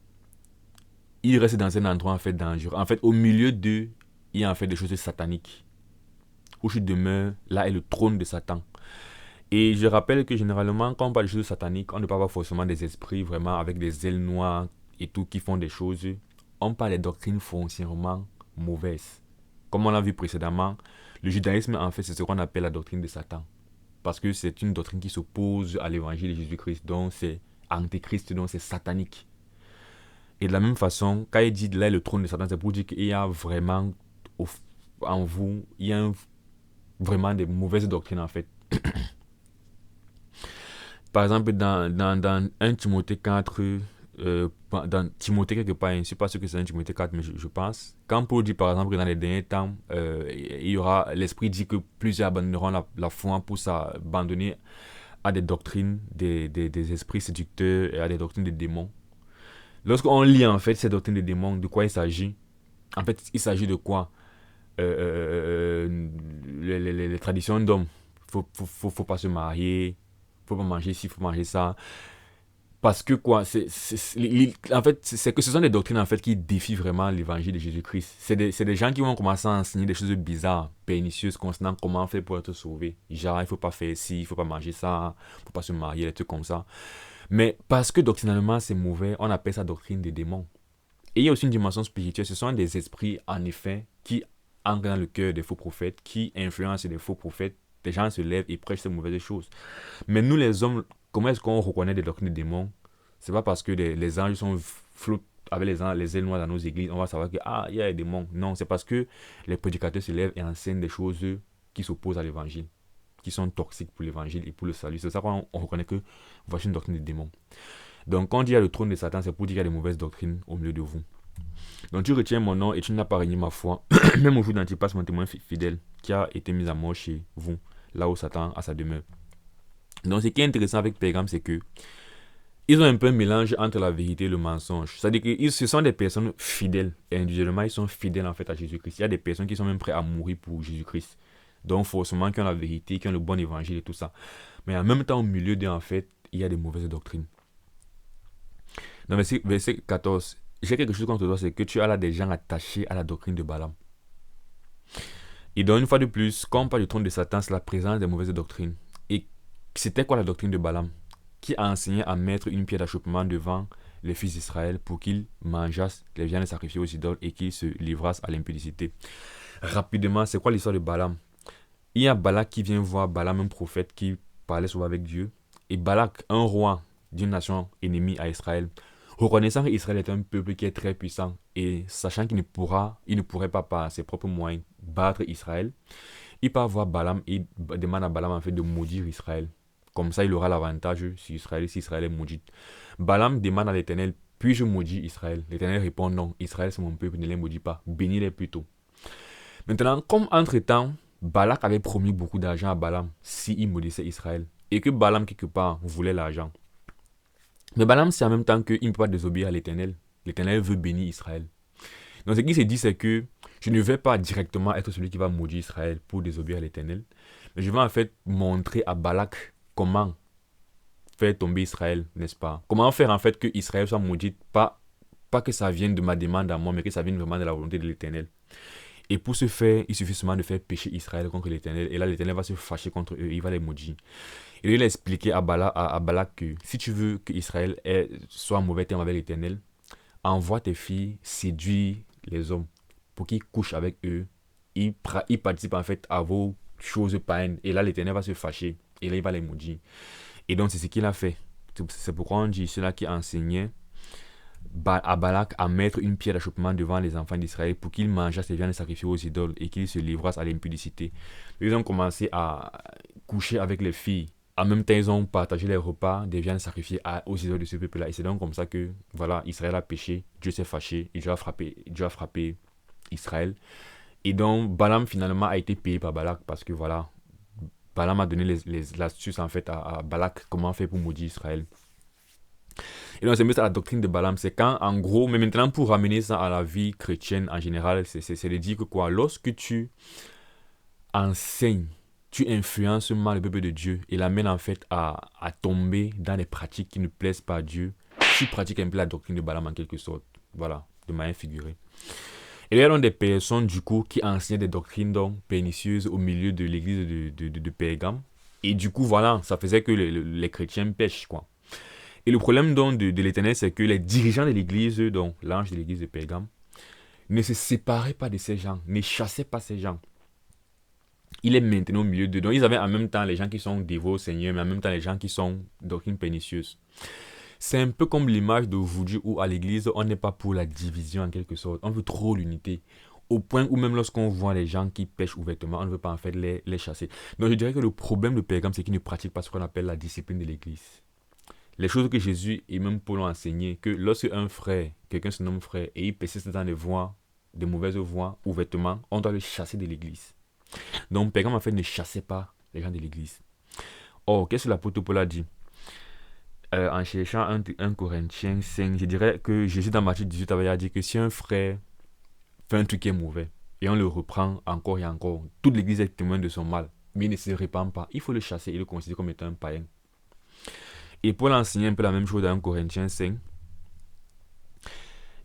il reste dans un endroit en fait dangereux. En fait, au milieu d'eux, il y a en fait des choses sataniques. Où tu demeures, là est le trône de Satan. Et je rappelle que généralement, quand on parle de choses sataniques, on ne parle pas forcément des esprits vraiment avec des ailes noires et tout qui font des choses. On parle des doctrines foncièrement mauvaises. Comme on l'a vu précédemment, le judaïsme, en fait, c'est ce qu'on appelle la doctrine de Satan. Parce que c'est une doctrine qui s'oppose à l'évangile de Jésus-Christ. Donc, c'est antéchrist, donc c'est satanique. Et de la même façon, quand il dit là le trône de Satan, c'est pour dire qu'il y a vraiment en vous, il y a vraiment des mauvaises doctrines en fait. Par exemple, dans 1 Timothée 4, dans Timothée quelque part, je ne sais pas ce que c'est 1 Timothée 4, mais je pense. Quand Paul dit par exemple que dans les derniers temps, il y aura, l'Esprit dit que plusieurs abandonneront la foi pour s'abandonner à des doctrines, des esprits séducteurs et à des doctrines des démons. Lorsqu'on lit en fait ces doctrines des démons, de quoi il s'agit? En fait, il s'agit de quoi? Les traditions d'hommes. Faut pas se marier, faut pas manger ci, faut manger ça. Parce que quoi, en fait, c'est que ce sont des doctrines en fait qui défient vraiment l'évangile de Jésus-Christ. C'est des gens qui vont commencer à enseigner des choses bizarres, pernicieuses concernant comment faire pour être sauvé. Genre, il faut pas faire ci, il faut pas manger ça, faut pas se marier, des trucs comme ça. Mais parce que doctrinalement c'est mauvais, on appelle ça doctrine des démons. Et il y a aussi une dimension spirituelle. Ce sont des esprits, en effet, qui entrent dans le cœur des faux prophètes, qui influencent les faux prophètes. Des gens se lèvent et prêchent ces mauvaises choses. Mais nous, les hommes, comment est-ce qu'on reconnaît des doctrines des démons? C'est pas parce que les anges sont flottent avec les ailes noires dans nos églises, on va savoir que il y a des démons. Non, c'est parce que les prédicateurs se lèvent et enseignent des choses qui s'opposent à l'évangile, qui sont toxiques pour l'évangile et pour le salut. C'est ça qu'on reconnaît que voici une doctrine des démons. Donc, quand il y a le trône de Satan, c'est pour dire qu'il y a des mauvaises doctrines au milieu de vous. Donc, tu retiens mon nom et tu n'as pas renié ma foi. Même au jour d'Antipas, mon témoin fidèle, qui a été mis à mort chez vous, là où Satan a sa demeure. Donc, ce qui est intéressant avec Pergame, c'est que ils ont un peu un mélange entre la vérité et le mensonge. C'est-à-dire que ce sont des personnes fidèles. Et individuellement, ils sont fidèles en fait à Jésus-Christ. Il y a des personnes qui sont même prêtes à mourir pour Jésus-Christ. Donc, forcément, qui ont la vérité, qui ont le bon évangile et tout ça. Mais en même temps, au milieu d'eux, en fait, il y a des mauvaises doctrines. Dans verset 14, j'ai quelque chose contre toi, c'est que tu as là des gens attachés à la doctrine de Balaam. Et donc, une fois de plus, quand on parle du trône de Satan, c'est la présence des mauvaises doctrines. Et c'était quoi la doctrine de Balaam? Qui a enseigné à mettre une pierre d'achoppement devant les fils d'Israël pour qu'ils mangeassent les viandes sacrifiées aux idoles et qu'ils se livrassent à l'impudicité. Rapidement, c'est quoi l'histoire de Balaam? Il y a Balak qui vient voir Balaam, un prophète qui parlait souvent avec Dieu. Et Balak, un roi d'une nation ennemie à Israël, reconnaissant qu'Israël est un peuple qui est très puissant et sachant qu'il ne pourrait pas par ses propres moyens battre Israël, il part voir Balaam et demande à Balaam en fait de maudire Israël. Comme ça, il aura l'avantage sur Israël si Israël est maudit. Balaam demande à l'Éternel puis-je maudire Israël? L'Éternel répond non, Israël c'est mon peuple, ne les maudis pas, bénis-les plutôt. Maintenant, comme entre-temps, Balak avait promis beaucoup d'argent à Balaam s'il maudissait Israël, et que Balaam quelque part voulait l'argent. Mais Balaam sait en même temps qu'il ne peut pas désobéir à l'Éternel. L'Éternel veut bénir Israël. Donc ce qu'il s'est dit, c'est que je ne vais pas directement être celui qui va maudire Israël pour désobéir à l'Éternel, mais je vais en fait montrer à Balak comment faire tomber Israël, n'est-ce pas? Comment faire en fait que Israël soit maudit, pas que ça vienne de ma demande à moi, mais que ça vienne vraiment de la volonté de l'Éternel. Et pour ce faire, il suffit seulement de faire pécher Israël contre l'Éternel, et là l'Éternel va se fâcher contre eux, il va les maudire. Et il a expliqué à Balak que si tu veux que Israël soit en mauvais terme avec l'Éternel, envoie tes filles séduire les hommes pour qu'ils couchent avec eux. Ils participent en fait à vos choses païennes. Et là, l'Éternel va se fâcher. Et là, il va les maudire. Et donc, c'est ce qu'il a fait. C'est pourquoi on dit cela qui enseignait à Balak à mettre une pierre d'achoppement devant les enfants d'Israël pour qu'ils mangeassent les viandes sacrifiées aux idoles et qu'ils se livrassent à l'impudicité. Ils ont commencé à coucher avec les filles. En même temps, ils ont partagé les repas des viandes sacrifiées aux idoles de ce peuple-là. Et c'est donc comme ça que, voilà, Israël a péché, Dieu s'est fâché, et Dieu a frappé Israël. Et donc, Balaam finalement a été payé par Balak parce que, voilà, Balaam a donné l'astuce en fait à Balak comment faire pour maudire Israël. Et donc, c'est mieux ça la doctrine de Balaam, c'est quand, en gros, mais maintenant pour ramener ça à la vie chrétienne en général, c'est de dire que quoi, lorsque tu enseignes, tu influences mal le peuple de Dieu et l'amènes en fait à tomber dans des pratiques qui ne plaisent pas à Dieu. Tu pratiques un peu la doctrine de Balaam en quelque sorte. Voilà, de manière figurée. Et il y a donc des personnes du coup qui enseignaient des doctrines donc pernicieuses au milieu de l'église de Pergame. Et du coup, voilà, ça faisait que les chrétiens pêchent, quoi. Et le problème donc de l'Éternel, c'est que les dirigeants de l'église, donc l'ange de l'église de Pergame, ne se séparaient pas de ces gens, ne chassaient pas ces gens. Il est maintenant au milieu d'eux. Donc ils avaient en même temps les gens qui sont dévots au Seigneur, mais en même temps les gens qui sont doctrines pernicieuses. C'est un peu comme l'image d'aujourd'hui où à l'église, on n'est pas pour la division en quelque sorte. On veut trop l'unité. Au point où même lorsqu'on voit les gens qui pêchent ouvertement, on ne veut pas en fait les chasser. Donc je dirais que le problème de Pergame, c'est qu'ils ne pratiquent pas ce qu'on appelle la discipline de l'église. Les choses que Jésus et même Paul ont enseigné, que lorsque un frère, quelqu'un se nomme frère, et il persiste dans des mauvaises voies ouvertement, on doit le chasser de l'église. Donc Pergame en fait ne chassait pas les gens de l'église. Or, qu'est-ce que l'apôtre Paul a dit en cherchant 1 Corinthiens 5, je dirais que Jésus dans Matthieu 18 avait dit que si un frère fait un truc qui est mauvais, et on le reprend encore et encore, toute l'église est témoin de son mal, mais il ne se répand pas, il faut le chasser et le considérer comme étant un païen. Et Paul enseignait un peu la même chose dans 1 Corinthiens 5.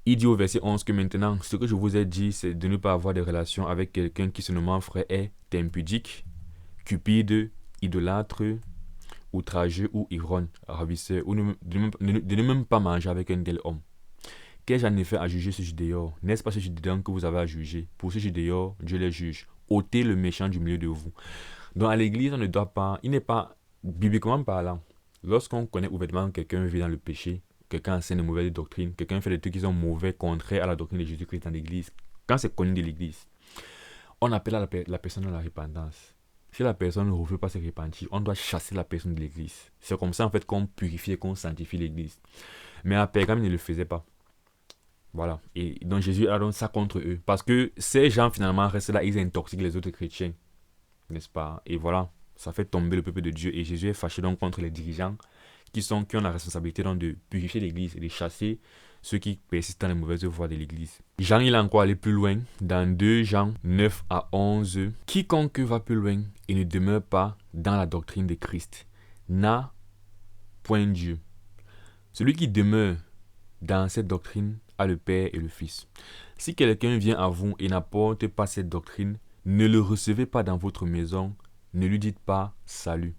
Il dit au verset 11 que maintenant, ce que je vous ai dit, c'est de ne pas avoir de relations avec quelqu'un qui se nomme frère est impudique, cupide, idolâtre, outrageux ou ivrogne, ravisseur, ou de ne même pas manger avec un tel homme. Qu'ai-je en effet à juger ce Judéor? N'est-ce pas ce Judéor que vous avez à juger? Pour ce Judéor, Dieu les juge. Ôtez le méchant du milieu de vous. Donc à l'église, on ne doit pas, il n'est pas, bibliquement parlant, lorsqu'on connaît ouvertement quelqu'un vit dans le péché, quelqu'un enseigne de mauvaises doctrines, quelqu'un fait des trucs qui sont mauvais, contraires à la doctrine de Jésus-Christ dans l'église, quand c'est connu de l'église, on appelle la personne à la repentance. Si la personne ne veut pas se repentir, on doit chasser la personne de l'église. C'est comme ça en fait qu'on purifie et qu'on sanctifie l'église. Mais à Pergame, il ne le faisait pas. Voilà. Et donc Jésus a donc ça contre eux. Parce que ces gens finalement restent là, ils intoxiquent les autres chrétiens. N'est-ce pas? Et voilà, ça fait tomber le peuple de Dieu. Et Jésus est fâché donc contre les dirigeants qui ont la responsabilité donc de purifier l'église et de chasser ceux qui persistent dans les mauvaises voies de l'église. Jean, il a encore allé plus loin dans 2 Jean 9 à 11. Quiconque va plus loin et ne demeure pas dans la doctrine de Christ n'a point Dieu. Celui qui demeure dans cette doctrine a le Père et le Fils. Si quelqu'un vient à vous et n'apporte pas cette doctrine, ne le recevez pas dans votre maison, ne lui dites pas salut.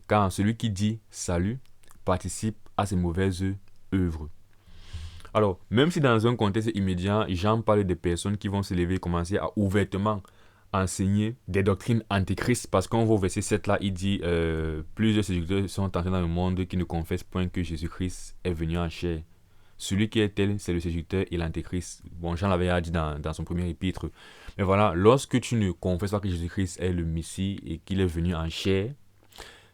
Car celui qui dit salut participe à ses mauvaises œuvres. Alors, même si dans un contexte immédiat, Jean parle des personnes qui vont se lever et commencer à ouvertement enseigner des doctrines antichrist, parce qu'on voit au verset 7 là, il dit plusieurs séducteurs sont entrés dans le monde qui ne confessent point que Jésus-Christ est venu en chair. Celui qui est tel, c'est le séducteur et l'antéchrist. Bon, Jean l'avait dit dans son premier épître. Mais voilà, lorsque tu ne confesses pas que Jésus-Christ est le Messie et qu'il est venu en chair,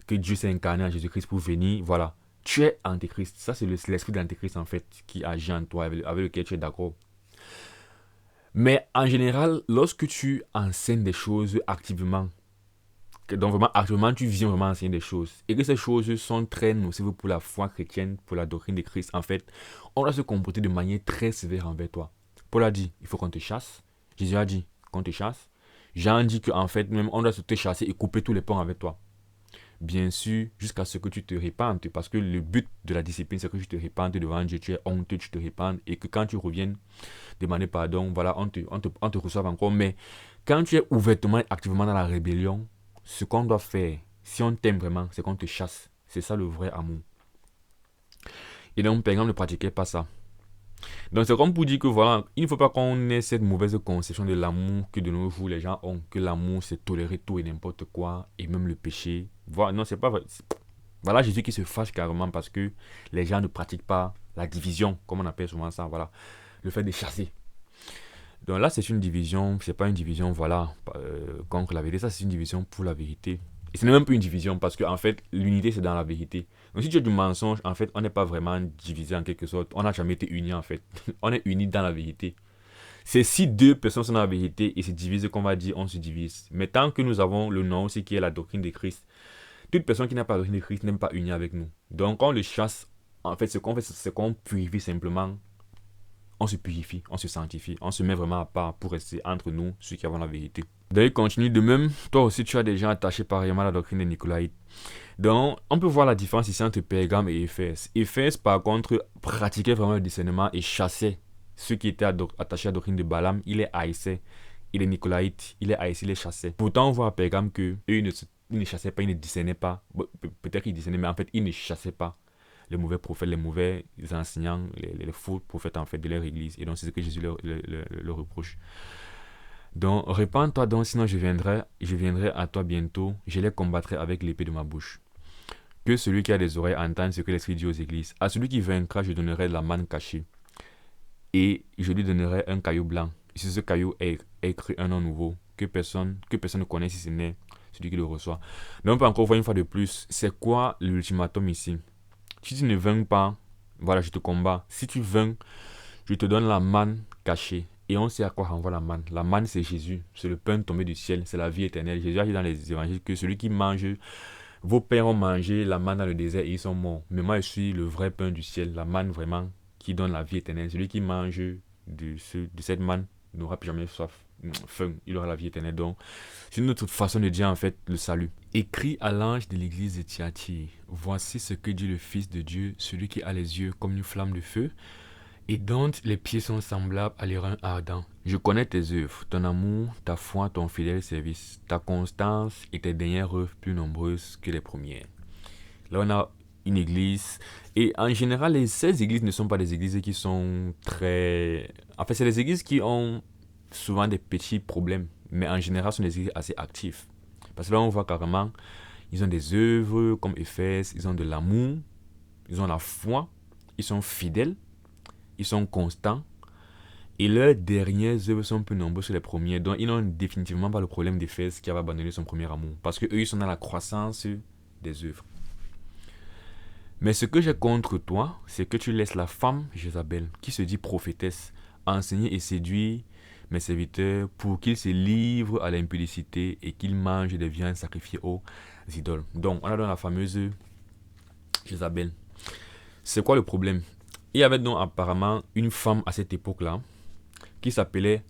que Dieu s'est incarné en Jésus-Christ pour venir, voilà, tu es antéchrist. Ça, c'est l'esprit de l'antéchrist, en fait, qui agit en toi, avec lequel tu es d'accord. Mais en général, lorsque tu enseignes des choses activement, donc vraiment activement, tu viens vraiment enseigner des choses, et que ces choses sont très nocives pour la foi chrétienne, pour la doctrine de Christ, en fait, on doit se comporter de manière très sévère envers toi. Paul a dit, il faut qu'on te chasse. Jésus a dit, qu'on te chasse. Jean dit qu'en fait, même on doit te chasser et couper tous les ponts avec toi. Bien sûr, jusqu'à ce que tu te répandes, parce que le but de la discipline, c'est que tu te répandes devant Dieu, tu es honteux, tu te répandes, et que quand tu reviennes demander pardon, voilà, on te reçoit encore. Mais quand tu es ouvertement, activement dans la rébellion, ce qu'on doit faire, si on t'aime vraiment, c'est qu'on te chasse. C'est ça le vrai amour. Et donc, par exemple, ne pratiquez pas ça. Donc, c'est comme pour dire que voilà, il ne faut pas qu'on ait cette mauvaise conception de l'amour que de nos jours les gens ont, que l'amour c'est tolérer tout et n'importe quoi, et même le péché. Voilà, non, c'est pas vrai. Voilà Jésus qui se fâche carrément parce que les gens ne pratiquent pas la division, comme on appelle souvent ça, voilà, le fait de chasser. Donc là, c'est une division, c'est pas une division, voilà, contre la vérité, ça c'est une division pour la vérité. Et ce n'est même pas une division parce que en fait, l'unité c'est dans la vérité. Donc si tu as du mensonge, en fait, on n'est pas vraiment divisé en quelque sorte. On n'a jamais été unis en fait. On est unis dans la vérité. C'est si deux personnes sont dans la vérité et se divisent qu'on va dire on se divise. Mais tant que nous avons le nom aussi qui est la doctrine de Christ, toute personne qui n'a pas la doctrine de Christ n'est pas unie avec nous. Donc quand on le chasse, en fait, ce qu'on fait, c'est qu'on purifie simplement. On se purifie, on se sanctifie, on se met vraiment à part pour rester entre nous, ceux qui avons la vérité. D'ailleurs, continue de même, toi aussi tu as des gens attachés pareillement à la doctrine des Nicolaïtes. Donc, on peut voir la différence ici entre Pergame et Éphèse. Éphèse, par contre, pratiquait vraiment le discernement et chassait ceux qui étaient attachés à la doctrine de Balaam, il les haïssait. Et les Nicolaïtes, il les haïssait, il les chassait. Pourtant, on voit à Pergame qu'eux, ils ne chassaient pas, ils ne discernaient pas. Peut-être qu'ils discernaient, mais en fait, ils ne chassaient pas les mauvais prophètes, les mauvais enseignants, les faux prophètes en fait de leur église. Et donc c'est ce que Jésus leur reproche. Donc répands-toi donc, sinon je viendrai à toi bientôt, je les combattrai avec l'épée de ma bouche. Que celui qui a des oreilles entende ce que l'Esprit dit aux églises. À celui qui vaincra, je donnerai la manne cachée. Et je lui donnerai un caillou blanc. Et sur ce caillou est écrit un nom nouveau que personne ne connaît si ce n'est celui qui le reçoit. Donc on peut encore voir une fois de plus, c'est quoi l'ultimatum ici? Si tu ne vaincs pas, voilà, je te combats. Si tu vaincs, je te donne la manne cachée. Et on sait à quoi renvoie la manne. La manne, c'est Jésus. C'est le pain tombé du ciel. C'est la vie éternelle. Jésus a dit dans les évangiles que celui qui mange, vos pères ont mangé la manne dans le désert et ils sont morts. Mais moi, je suis le vrai pain du ciel. La manne vraiment qui donne la vie éternelle. Celui qui mange de cette manne n'aura plus jamais soif. Faim, il aura la vie éternelle. Donc, c'est une autre façon de dire en fait le salut. Écrit à l'ange de l'église de Thyatire, voici ce que dit le Fils de Dieu, celui qui a les yeux comme une flamme de feu et dont les pieds sont semblables à l'airain ardent. Je connais tes œuvres, ton amour, ta foi, ton fidèle service, ta constance et tes dernières œuvres plus nombreuses que les premières. Là, on a une église. Et en général, ces églises ne sont pas des églises qui sont très... En fait, c'est des églises qui ont souvent des petits problèmes. Mais en général, ce sont des églises assez actives. Parce que là, on voit carrément, ils ont des œuvres comme Éphèse, ils ont de l'amour, ils ont la foi, ils sont fidèles, ils sont constants. Et leurs dernières œuvres sont plus nombreuses que les premières. Donc, ils n'ont définitivement pas le problème d'Éphèse qui avait abandonné son premier amour. Parce qu'eux, ils sont dans la croissance des œuvres. Mais ce que j'ai contre toi, c'est que tu laisses la femme Jézabel, qui se dit prophétesse, enseigner et séduire mes serviteurs pour qu'ils se livrent à l'impudicité et qu'ils mangent des viandes sacrifiées aux idoles. Donc, on a donc la fameuse Jézabel. C'est quoi le problème? Il y avait donc apparemment une femme à cette époque-là qui s'appelait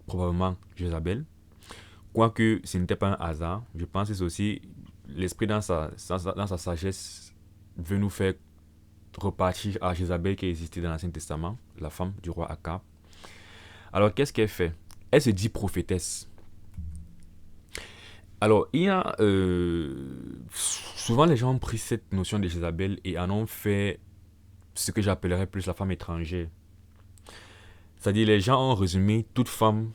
probablement Jézabel. Quoique ce n'était pas un hasard, je pense que c'est aussi l'esprit dans sa sagesse veut nous faire repartir à Jézabel qui existait dans l'Ancien Testament, la femme du roi Akab. Alors, qu'est-ce qu'elle fait? Elle se dit prophétesse. Alors, il y a... souvent, les gens ont pris cette notion de Jézabel et en ont fait ce que j'appellerais plus la femme étrangère. C'est-à-dire, les gens ont résumé toute femme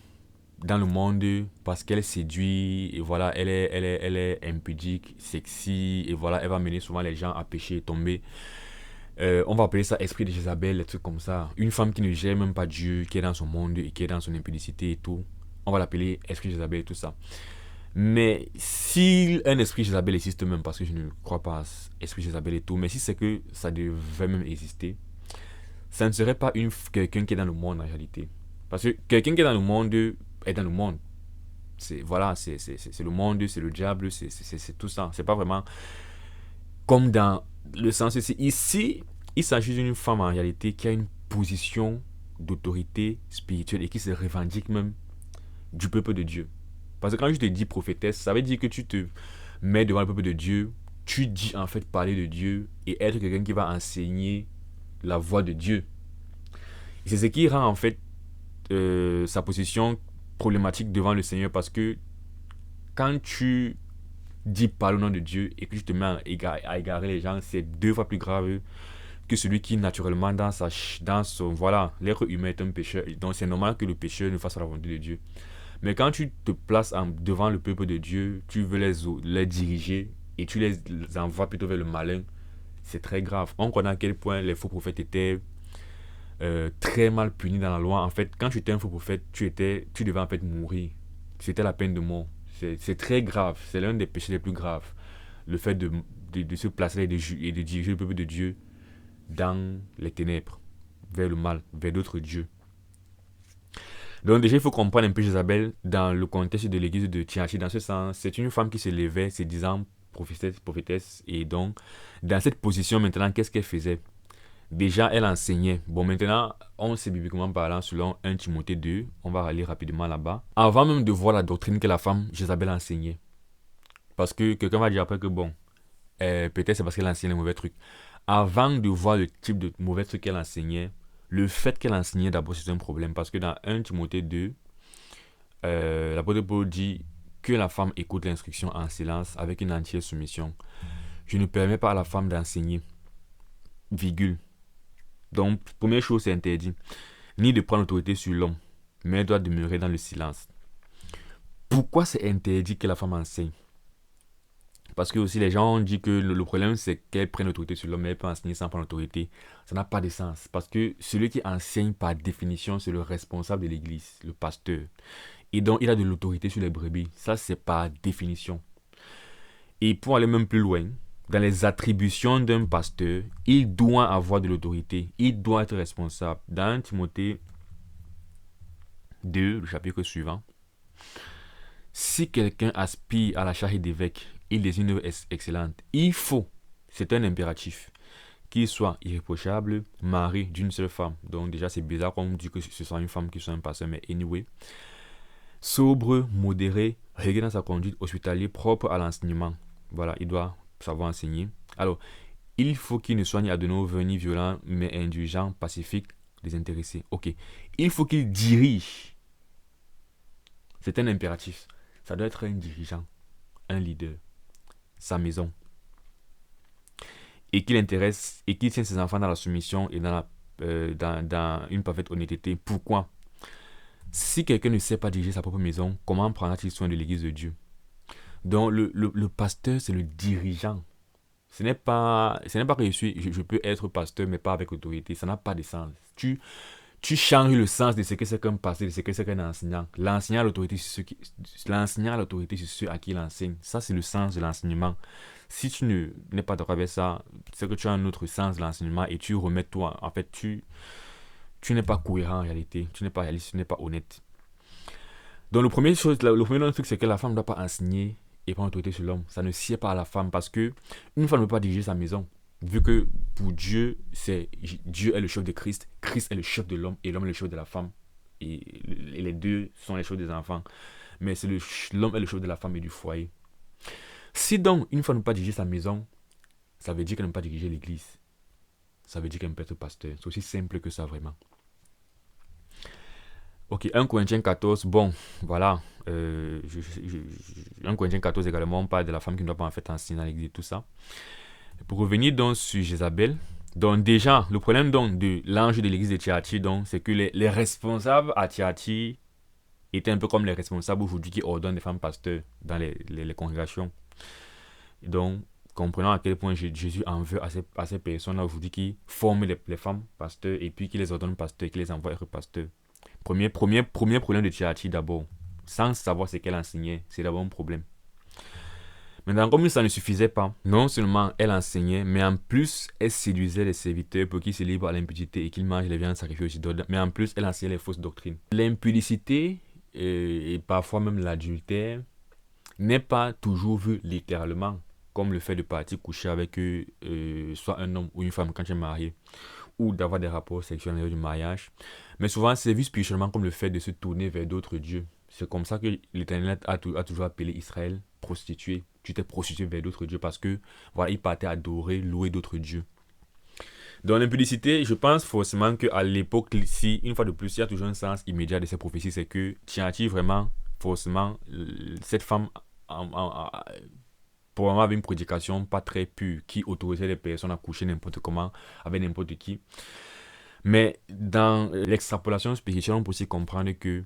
dans le monde parce qu'elle séduit, et voilà, elle est impudique, sexy, et voilà, elle va mener souvent les gens à pécher et tomber. On va appeler ça esprit de Jézabel, des trucs comme ça. Une femme qui ne gère même pas Dieu, qui est dans son monde et qui est dans son impudicité et tout. On va l'appeler esprit de Jézabel et tout ça. Mais si un esprit Jézabel existe même, parce que je ne crois pas à esprit Jézabel et tout, mais si c'est que ça devait même exister, ça ne serait pas quelqu'un qui est dans le monde en réalité. Parce que quelqu'un qui est dans le monde est dans le monde. Voilà, c'est le monde, c'est le diable, c'est tout ça. C'est pas vraiment comme dans le sens ici. Ici, il s'agit d'une femme en réalité qui a une position d'autorité spirituelle et qui se revendique même du peuple de Dieu. Parce que quand je te dis prophétesse, ça veut dire que tu te mets devant le peuple de Dieu, tu dis en fait parler de Dieu et être quelqu'un qui va enseigner la voix de Dieu. Et c'est ce qui rend en fait sa position problématique devant le Seigneur parce que quand tu dis parle au nom de Dieu et que tu te mets à égarer les gens, c'est deux fois plus grave que celui qui naturellement dans son voilà, l'être humain est un pécheur. Donc c'est normal que le pécheur ne fasse pas la volonté de Dieu. Mais quand tu te places devant le peuple de Dieu, tu veux les diriger et tu les envoies plutôt vers le malin, c'est très grave. On connaît à quel point les faux prophètes étaient très mal punis dans la loi. En fait, quand tu étais un faux prophète, tu devais en fait mourir. C'était la peine de mort. C'est très grave. C'est l'un des péchés les plus graves. Le fait de se placer et de diriger le peuple de Dieu dans les ténèbres, vers le mal, vers d'autres dieux. Donc déjà, il faut comprendre un peu Jézabel dans le contexte de l'église de Thyatire. Dans ce sens, c'est une femme qui se levait, se disant prophétesse. Et donc, dans cette position maintenant, qu'est-ce qu'elle faisait? Déjà, elle enseignait. Bon, maintenant, on sait bibliquement parlant, selon 1 Timothée 2, on va aller rapidement là-bas. Avant même de voir la doctrine que la femme, Jézabel, enseignait. Parce que quelqu'un va dire après que bon, peut-être c'est parce qu'elle enseignait les mauvais trucs. Avant de voir le type de mauvais trucs qu'elle enseignait, le fait qu'elle enseignait d'abord, c'est un problème. Parce que dans 1 Timothée 2, l'apôtre Paul dit que la femme écoute l'instruction en silence avec une entière soumission. Je ne permets pas à la femme d'enseigner, virgule. Donc, première chose, c'est interdit. Ni de prendre l'autorité sur l'homme, mais elle doit demeurer dans le silence. Pourquoi c'est interdit que la femme enseigne? Parce que aussi les gens ont dit que le problème c'est qu'elle prenne l'autorité sur l'homme, mais elle peut enseigner sans prendre l'autorité. Ça n'a pas de sens. Parce que celui qui enseigne par définition, c'est le responsable de l'église, le pasteur. Et donc il a de l'autorité sur les brebis. Ça c'est par définition. Et pour aller même plus loin, dans les attributions d'un pasteur, il doit avoir de l'autorité. Il doit être responsable. Dans Timothée 2, le chapitre suivant, si quelqu'un aspire à la charge d'évêque, il désigne une œuvre excellente. Il faut, c'est un impératif, qu'il soit irréprochable, mari d'une seule femme. Donc déjà c'est bizarre qu'on dit que ce soit une femme qui soit un pasteur, mais anyway. Sobre, modéré, régulier dans sa conduite, hospitalier, propre à l'enseignement. Voilà, il doit savoir enseigner. Alors, il faut qu'il ne soit ni adonové ni violent, mais indulgent, pacifique, désintéressé. Ok. Il faut qu'il dirige. C'est un impératif. Ça doit être un dirigeant, un leader, sa maison. Et qu'il intéresse, et qu'il tienne ses enfants dans la soumission et dans une parfaite honnêteté. Pourquoi? Si quelqu'un ne sait pas diriger sa propre maison, comment prendra-t-il soin de l'église de Dieu? Donc le pasteur, c'est le dirigeant. Ce n'est pas que je peux être pasteur, mais pas avec autorité. Ça n'a pas de sens. Tu changes le sens de ce que c'est qu'un pasteur, de ce que c'est qu'un enseignant. L'enseignant a l'autorité sur ceux à qui il enseigne. Ça, c'est le sens de l'enseignement. Si tu n'es pas d'accord avec ça, c'est que tu as un autre sens de l'enseignement et tu remets toi. En fait, tu n'es pas cohérent en réalité. Tu n'es pas réaliste, tu n'es pas honnête. Donc, le premier truc, c'est que la femme ne doit pas enseigner et prendre l'autorité sur l'homme. Ça ne sied pas à la femme parce que une femme ne peut pas diriger sa maison. Vu que pour Dieu, Dieu est le chef de Christ, Christ est le chef de l'homme et l'homme est le chef de la femme. Et les deux sont les chefs des enfants. Mais l'homme est le chef de la femme et du foyer. Si donc une femme ne peut pas diriger sa maison, ça veut dire qu'elle ne peut pas diriger l'église. Ça veut dire qu'elle ne peut être pasteur. C'est aussi simple que ça vraiment. Ok, 1 Corinthiens 14, bon, voilà. 1 Corinthiens 14 également, on parle de la femme qui ne doit pas en fait enseigner dans l'église et tout ça. Pour revenir donc sur Jézabel, donc déjà, le problème donc de l'ange de l'église de Thyatire, donc, c'est que les responsables à Thyatire étaient un peu comme les responsables aujourd'hui qui ordonnent des femmes pasteurs dans les congrégations. Donc, comprenant à quel point Jésus en veut à ces personnes-là aujourd'hui qui forment les femmes pasteurs et puis qui les ordonnent pasteurs et qui les envoient être pasteurs. Premier problème de Thyatire d'abord. sans savoir ce qu'elle enseignait. C'est d'abord un problème. Maintenant, comme ça ne suffisait pas, non seulement elle enseignait, mais en plus, elle séduisait les serviteurs pour qu'ils se livrent à l'impudicité et qu'ils mangent les viandes sacrifiées aux idoles. Mais en plus, elle enseignait les fausses doctrines. L'impudicité et parfois même l'adultère n'est pas toujours vu littéralement, comme le fait de partir coucher avec soit un homme ou une femme quand tu es marié, ou d'avoir des rapports sexuels lors du mariage. Mais souvent, c'est vu spirituellement comme le fait de se tourner vers d'autres dieux. C'est comme ça que l'Éternel a toujours appelé Israël prostituée. Tu t'es prostitué vers d'autres dieux parce que voilà, il partait adorer, louer d'autres dieux. Dans l'impudicité, je pense forcément qu'à l'époque, si, une fois de plus, il y a toujours un sens immédiat de ces prophéties, c'est que Tianti vraiment, forcément, cette femme probablement avait une prédication pas très pure qui autorisait les personnes à coucher n'importe comment avec n'importe qui. Mais dans l'extrapolation spirituelle, on peut aussi comprendre que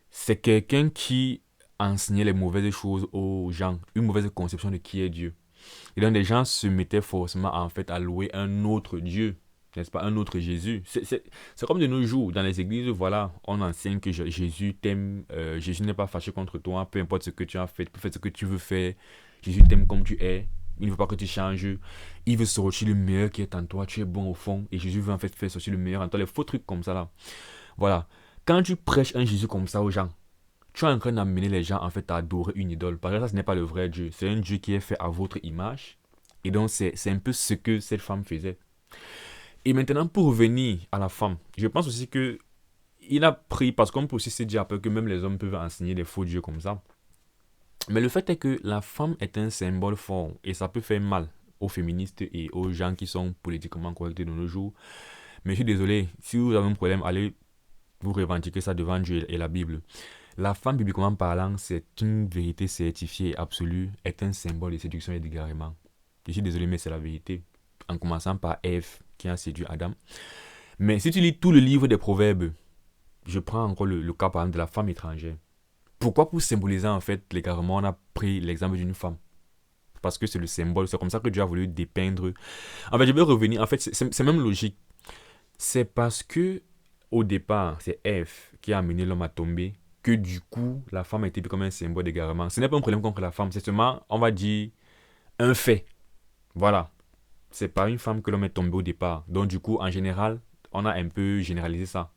c'est quelqu'un qui enseignait les mauvaises choses aux gens, une mauvaise conception de qui est Dieu. Et donc les gens se mettaient forcément en fait à louer un autre Dieu, n'est-ce pas, un autre Jésus. C'est comme de nos jours, dans les églises, voilà, on enseigne que Jésus t'aime, Jésus n'est pas fâché contre toi, peu importe ce que tu as fait, peu importe ce que tu veux faire, Jésus t'aime comme tu es, il ne veut pas que tu changes, il veut sortir le meilleur qui est en toi, tu es bon au fond, et Jésus veut en fait faire sortir le meilleur en toi, les faux trucs comme ça là. Voilà, quand tu prêches un Jésus comme ça aux gens, tu es en train d'amener les gens en fait à adorer une idole. Parce que ça, ce n'est pas le vrai Dieu. C'est un Dieu qui est fait à votre image. Et donc, c'est un peu ce que cette femme faisait. Et maintenant, pour revenir à la femme, je pense aussi que il a pris, parce qu'on peut aussi se dire après que même les hommes peuvent enseigner des faux dieux comme ça. Mais le fait est que la femme est un symbole fort et ça peut faire mal aux féministes et aux gens qui sont politiquement corrects de nos jours. Mais je suis désolé, si vous avez un problème, allez vous revendiquer ça devant Dieu et la Bible. La femme, bibliquement parlant, c'est une vérité certifiée et absolue, est un symbole de séduction et d'égarement. Je suis désolé, mais c'est la vérité. En commençant par Ève, qui a séduit Adam. Mais si tu lis tout le livre des Proverbes, je prends encore le cas par exemple de la femme étrangère. Pourquoi pour symboliser en fait l'égarement, on a pris l'exemple d'une femme? Parce que c'est le symbole, c'est comme ça que Dieu a voulu dépeindre. En fait, je vais revenir, en fait, c'est même logique. C'est parce que, au départ, c'est Ève qui a amené l'homme à tomber, que du coup, la femme a été comme un symbole d'égarement. Ce n'est pas un problème contre la femme, c'est seulement, on va dire, un fait. Voilà. C'est pas une femme que l'homme est tombé au départ. Donc, du coup, en général, on a un peu généralisé ça.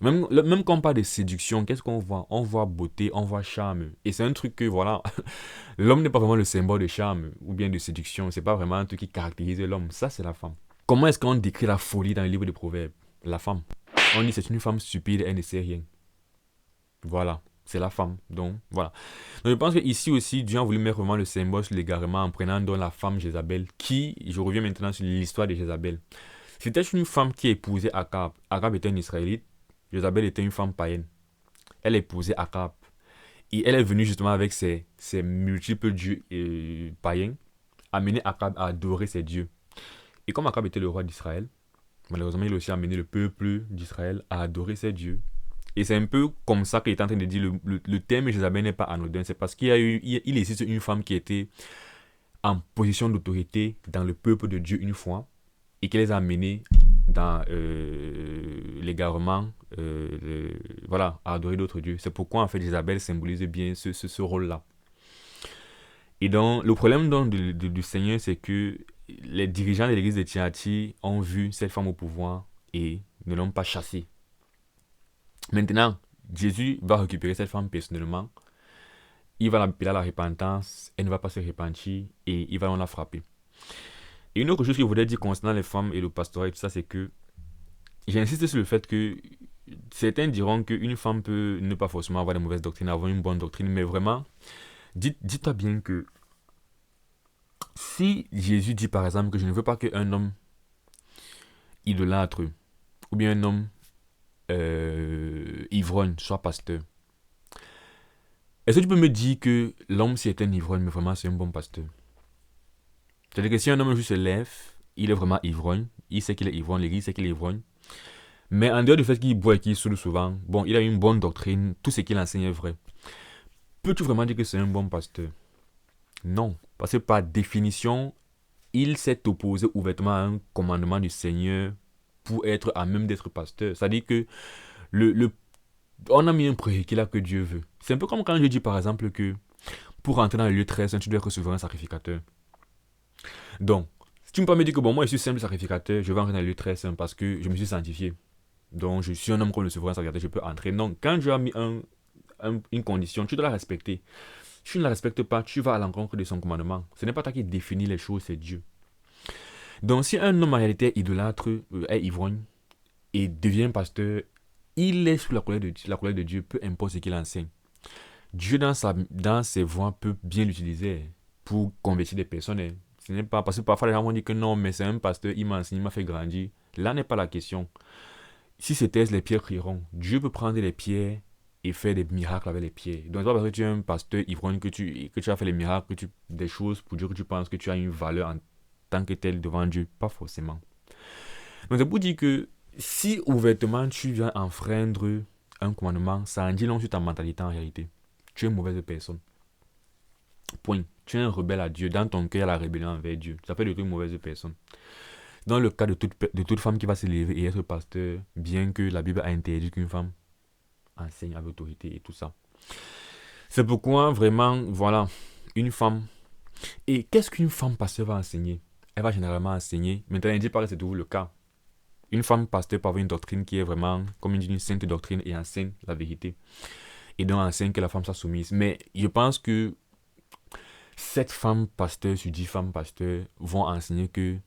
Même quand on parle de séduction, qu'est-ce qu'on voit? On voit beauté, on voit charme. Et c'est un truc que, voilà, l'homme n'est pas vraiment le symbole de charme ou bien de séduction. C'est pas vraiment un truc qui caractérise l'homme. Ça, c'est la femme. Comment est-ce qu'on décrit la folie dans le livre des Proverbes? La femme. On dit c'est une femme stupide, elle ne sait rien. Voilà, c'est la femme. Donc, voilà. Donc, je pense qu'ici aussi, Dieu a voulu mettre vraiment le symbole sur l'égarement en prenant donc la femme Jézabel, qui, je reviens maintenant sur l'histoire de Jézabel. C'était une femme qui épousait Akab. Akab était un Israélite. Jézabel était une femme païenne. Elle épousait Akab. Et elle est venue justement avec ses multiples dieux païens, amener Akab à adorer ses dieux. Et comme Akab était le roi d'Israël, malheureusement, il a aussi amené le peuple d'Israël à adorer ses dieux. Et c'est un peu comme ça qu'il est en train de dire le thème Jézabel n'est pas anodin. C'est parce qu'il existe une femme qui était en position d'autorité dans le peuple de Dieu une fois et qui les a amenés dans l'égarement, voilà, à adorer d'autres dieux. C'est pourquoi en fait Jézabel symbolise bien ce rôle-là. Et donc, le problème donc, du Seigneur, c'est que les dirigeants de l'église de Thyatire ont vu cette femme au pouvoir et ne l'ont pas chassée. Maintenant, Jésus va récupérer cette femme personnellement. Il va l'appeler à la repentance. Elle ne va pas se repentir et il va la frapper. Et une autre chose que je voudrais dire concernant les femmes et le pastorat et tout ça, c'est que j'insiste sur le fait que certains diront qu'une femme peut ne pas forcément avoir de mauvaises doctrines, avoir une bonne doctrine, mais vraiment, dis-toi bien que si Jésus dit par exemple que je ne veux pas qu'un homme idolâtre ou bien un homme ivrogne soit pasteur, est-ce que tu peux me dire que l'homme si est un ivrogne mais vraiment c'est un bon pasteur? C'est-à-dire que si un homme juste se lève, il est vraiment ivrogne, il sait qu'il est ivrogne, l'église sait qu'il est ivrogne, mais en dehors du fait qu'il boit et qu'il saoule souvent, bon, il a une bonne doctrine, tout ce qu'il enseigne est vrai. Peux-tu vraiment dire que c'est un bon pasteur? Non, parce que par définition, il s'est opposé ouvertement à un commandement du Seigneur pour être à même d'être pasteur. C'est-à-dire que le On a mis un prérequis là que Dieu veut. C'est un peu comme quand je dis par exemple que pour entrer dans le lieu très saint, tu dois être souverain sacrificateur. Donc, si tu me permets de dire que bon, moi je suis simple sacrificateur, je vais entrer dans le lieu très saint parce que je me suis sanctifié. Donc, je suis un homme comme le souverain sacrificateur, je peux entrer. Donc, quand Dieu a mis une condition, tu dois la respecter. Si tu ne la respectes pas, tu vas à l'encontre de son commandement. Ce n'est pas toi qui définis les choses, c'est Dieu. Donc, si un homme en réalité est idolâtre, est ivrogne et devient pasteur, il est sous la colère de Dieu, peu importe ce qu'il enseigne. Dieu, dans ses voies, peut bien l'utiliser pour convertir des personnes. Ce n'est pas parce que parfois les gens vont dire que non, mais c'est un pasteur, il m'a enseigné, il m'a fait grandir. Là n'est pas la question. Si c'était les pierres crieront. Dieu peut prendre les pierres et faire des miracles avec les pierres. Donc, c'est pas parce que tu es un pasteur ivrogne que tu as fait les miracles, des choses pour dire que tu penses que tu as une valeur en tant que tel devant Dieu. Pas forcément. Donc, c'est pour dire que si ouvertement tu viens enfreindre un commandement, ça en dit long sur ta mentalité en réalité. Tu es une mauvaise personne. Point. Tu es un rebelle à Dieu. Dans ton cœur, il y a la rébellion envers Dieu. Ça fait de toi une mauvaise personne. Dans le cas de toute femme qui va se lever et être pasteur, bien que la Bible a interdit qu'une femme enseigne avec autorité et tout ça. C'est pourquoi, vraiment, voilà, une femme. Et qu'est-ce qu'une femme pasteur va enseigner? Elle va généralement enseigner. Maintenant, il dit pas que c'est toujours le cas. Une femme pasteur peut avoir une doctrine qui est vraiment comme une sainte doctrine et enseigne la vérité. Et donc enseigne que la femme soit soumise. Mais je pense que 7 femmes pasteurs sur 10 femmes pasteurs vont enseigner que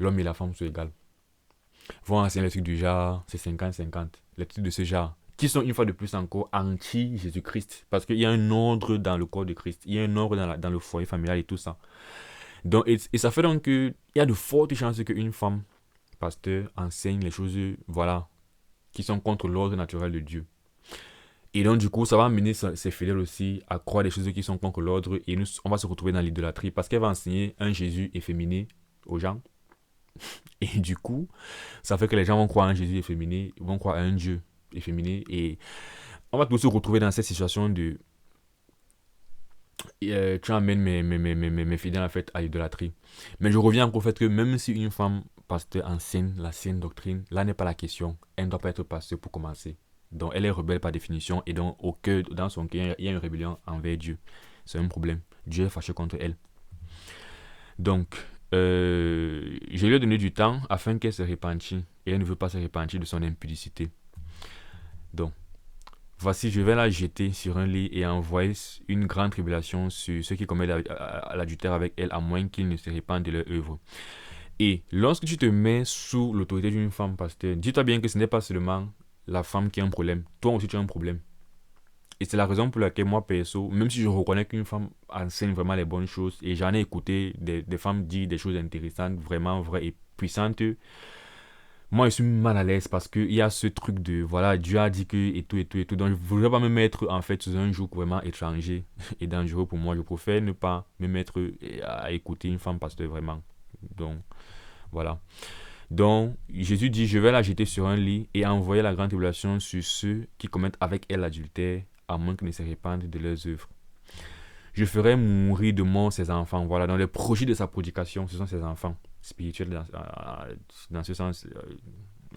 l'homme et la femme sont égales. Vont enseigner les trucs du genre, c'est 50-50. Les trucs de ce genre. Qui sont une fois de plus encore anti-Jésus-Christ. Parce qu'il y a un ordre dans le corps de Christ. Il y a un ordre dans le foyer familial et tout ça. Donc, et ça fait donc qu'il y a de fortes chances qu'une femme pasteur enseigne les choses, voilà, qui sont contre l'ordre naturel de Dieu. Et donc, du coup, ça va amener ses fidèles aussi à croire des choses qui sont contre l'ordre. Et nous, on va se retrouver dans l'idolâtrie parce qu'elle va enseigner un Jésus efféminé aux gens. Et du coup, ça fait que les gens vont croire à un Jésus efféminé, vont croire à un Dieu efféminé. Et on va tous se retrouver dans cette situation de tu amènes mes fidèles en fait à l'idolâtrie. Mais je reviens encore au fait que même si une femme pasteur enseigne la saine doctrine, là n'est pas la question. Elle ne doit pas être pasteur pour commencer. Donc elle est rebelle par définition et donc au cœur, dans son cœur, il y a une rébellion envers Dieu. C'est un problème. Dieu est fâché contre elle. Donc, je lui ai donné du temps afin qu'elle se repentisse et elle ne veut pas se repentir de son impudicité. Donc, voici, je vais la jeter sur un lit et envoyer une grande tribulation sur ceux qui commettent l'adultère avec elle, à moins qu'ils ne se répandent de leur œuvre. Et lorsque tu te mets sous l'autorité d'une femme pasteur, dis-toi bien que ce n'est pas seulement la femme qui a un problème. Toi aussi, tu as un problème. Et c'est la raison pour laquelle moi, perso, même si je reconnais qu'une femme enseigne vraiment les bonnes choses, et j'en ai écouté des femmes dire des choses intéressantes, vraiment vraies et puissantes, moi, je suis mal à l'aise parce qu'il y a ce truc de, voilà, Dieu a dit que, et tout, et tout, et tout. Donc, je ne voudrais pas me mettre, en fait, sous un joug vraiment étranger et dangereux pour moi. Je préfère ne pas me mettre à écouter une femme pasteur vraiment. Donc, voilà. Donc, Jésus dit, je vais la jeter sur un lit et envoyer la grande tribulation sur ceux qui commettent avec elle l'adultère, à moins qu'ils ne se répandent de leurs œuvres. Je ferai mourir de mort ses enfants. Voilà, dans les projets de sa prédication, ce sont ses enfants spirituels dans ce sens.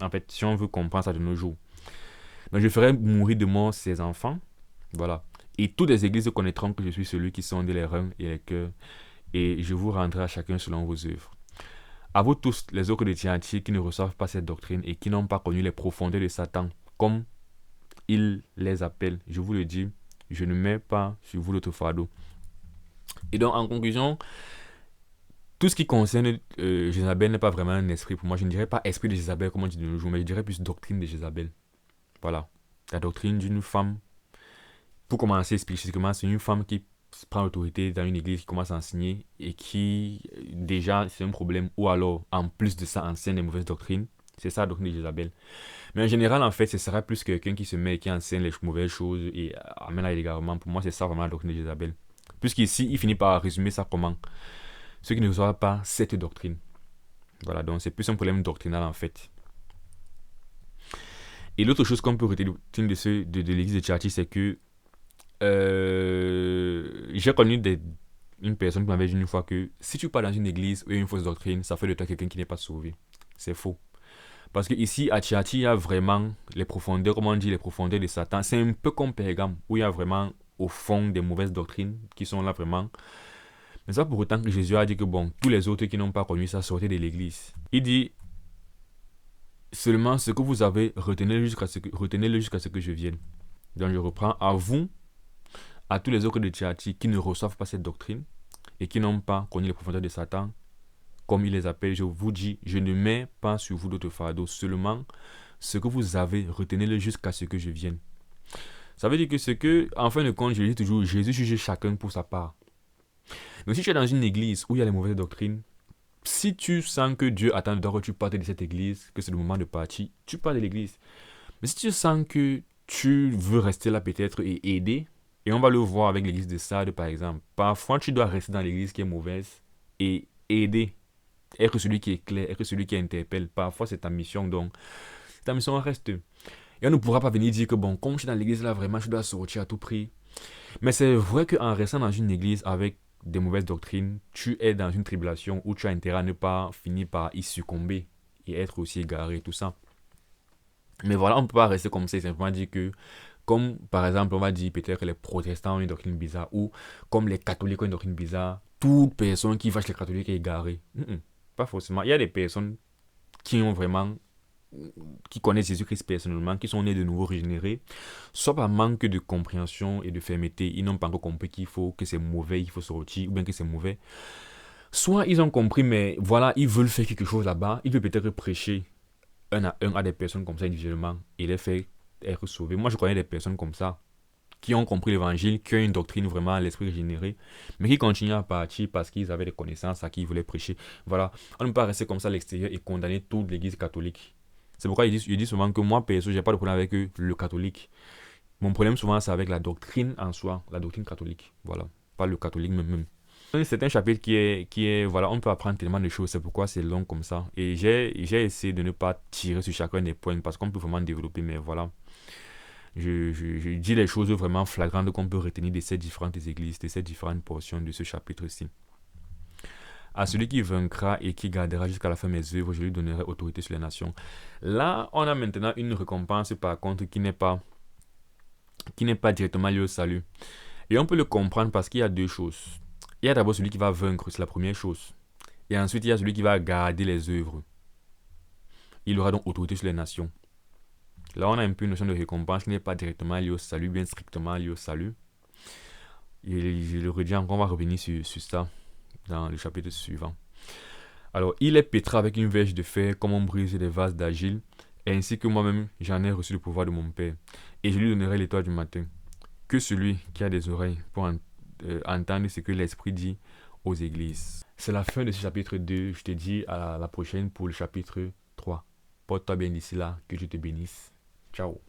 En fait, si on veut comprendre ça de nos jours. Donc, je ferai mourir de mort ses enfants. Voilà. Et toutes les églises connaîtront que je suis celui qui sonde les reins et les cœurs. Et je vous rendrai à chacun selon vos œuvres. À vous tous, les autres de Thyatire, qui ne reçoivent pas cette doctrine et qui n'ont pas connu les profondeurs de Satan, comme il les appelle, je vous le dis, je ne mets pas sur vous l'autre fardeau. Et donc, en conclusion, tout ce qui concerne Jézabel n'est pas vraiment un esprit pour moi. Je ne dirais pas esprit de Jézabel comme on dit de nos jours, mais je dirais plus doctrine de Jézabel. Voilà. La doctrine d'une femme, pour commencer spécifiquement, c'est une femme qui prend l'autorité dans une église, qui commence à enseigner et qui, déjà, c'est un problème. Ou alors, en plus de ça, enseigne des mauvaises doctrines. C'est ça la doctrine de Jézabel. Mais en général, en fait, ce serait plus quelqu'un qui se met et qui enseigne les mauvaises choses et amène à l'égarement. Pour moi, c'est ça vraiment la doctrine de Jézabel. Puisqu'ici, il finit par résumer ça comment ceux qui ne reçoivent pas cette doctrine. Voilà, donc c'est plus un problème doctrinal en fait. Et l'autre chose qu'on peut retenir de l'église de Thyatire, c'est que j'ai connu une personne qui m'avait dit une fois que si tu pars dans une église où il y a une fausse doctrine, ça fait de toi quelqu'un qui n'est pas sauvé. C'est faux. Parce que ici, à Tchati, il y a vraiment les profondeurs, comment on dit, les profondeurs de Satan. C'est un peu comme Pergame, où il y a vraiment au fond des mauvaises doctrines qui sont là vraiment. Mais ça pour autant que Jésus a dit que bon, tous les autres qui n'ont pas connu ça sortaient de l'église. Il dit seulement ce que vous avez, retenez-le jusqu'à ce que je vienne. Donc je reprends à vous, à tous les autres de Tchati qui ne reçoivent pas cette doctrine et qui n'ont pas connu les profondeurs de Satan, comme il les appelle, je vous dis, je ne mets pas sur vous d'autres fardeaux, seulement ce que vous avez, retenez-le jusqu'à ce que je vienne. Ça veut dire que ce que, en fin de compte, je dis toujours, Jésus juge chacun pour sa part. Donc si tu es dans une église où il y a les mauvaises doctrines, si tu sens que Dieu attend de toi que tu partes de cette église, que c'est le moment de partir, tu pars de l'église. Mais si tu sens que tu veux rester là peut-être et aider, et on va le voir avec l'église de Sardes par exemple, parfois tu dois rester dans l'église qui est mauvaise et aider, être celui qui est clair, être celui qui interpelle. Parfois c'est ta mission, donc ta mission reste. Et on ne pourra pas venir dire que bon, comme je suis dans l'église là, vraiment je dois sortir à tout prix. Mais c'est vrai qu'en restant dans une église avec des mauvaises doctrines, tu es dans une tribulation où tu as intérêt à ne pas finir par y succomber et être aussi égaré, tout ça. Mais voilà, on ne peut pas rester comme ça et simplement dire que, comme par exemple, on va dire peut-être que les protestants ont une doctrine bizarre ou comme les catholiques ont une doctrine bizarre, toute personne qui fâche les catholiques est égarée. Pas forcément. Il y a des personnes qui ont vraiment qui connaissent Jésus-Christ personnellement, qui sont nés de nouveau régénérés, soit par manque de compréhension et de fermeté, ils n'ont pas encore compris qu'il faut que c'est mauvais, il faut sortir, ou bien que c'est mauvais. Soit ils ont compris, mais voilà, ils veulent faire quelque chose là-bas, ils veulent peut-être prêcher un à des personnes comme ça individuellement et les faire être sauvés. Moi, je connais des personnes comme ça qui ont compris l'évangile, qui ont une doctrine vraiment à l'esprit régénéré, mais qui continuent à partir parce qu'ils avaient des connaissances à qui ils voulaient prêcher. Voilà, on ne peut pas rester comme ça à l'extérieur et condamner toute l'église catholique. C'est pourquoi je dis souvent que moi, perso, j'ai pas de problème avec le catholique. Mon problème souvent, c'est avec la doctrine en soi, la doctrine catholique. Voilà, pas le catholique même. C'est un chapitre voilà, on peut apprendre tellement de choses, c'est pourquoi c'est long comme ça. Et j'ai essayé de ne pas tirer sur chacun des points parce qu'on peut vraiment développer, mais voilà. Je dis les choses vraiment flagrantes qu'on peut retenir de ces différentes églises, de ces différentes portions de ce chapitre-ci. À celui qui vaincra et qui gardera jusqu'à la fin mes œuvres, je lui donnerai autorité sur les nations. Là, on a maintenant une récompense par contre qui n'est pas directement liée au salut. Et on peut le comprendre parce qu'il y a deux choses. Il y a d'abord celui qui va vaincre, c'est la première chose. Et ensuite, il y a celui qui va garder les œuvres. Il aura donc autorité sur les nations. Là, on a un peu une notion de récompense qui n'est pas directement liée au salut, bien strictement liée au salut. Et je le redis encore, on va revenir sur ça dans le chapitre suivant. Alors, il est pétré avec une verge de fer, comme on brise des vases d'argile, ainsi que moi-même, j'en ai reçu le pouvoir de mon Père. Et je lui donnerai l'étoile du matin. Que celui qui a des oreilles pour entendre ce que l'Esprit dit aux églises. C'est la fin de ce chapitre 2. Je te dis à la prochaine pour le chapitre 3. Porte-toi bien d'ici là, que je te bénisse. Ciao.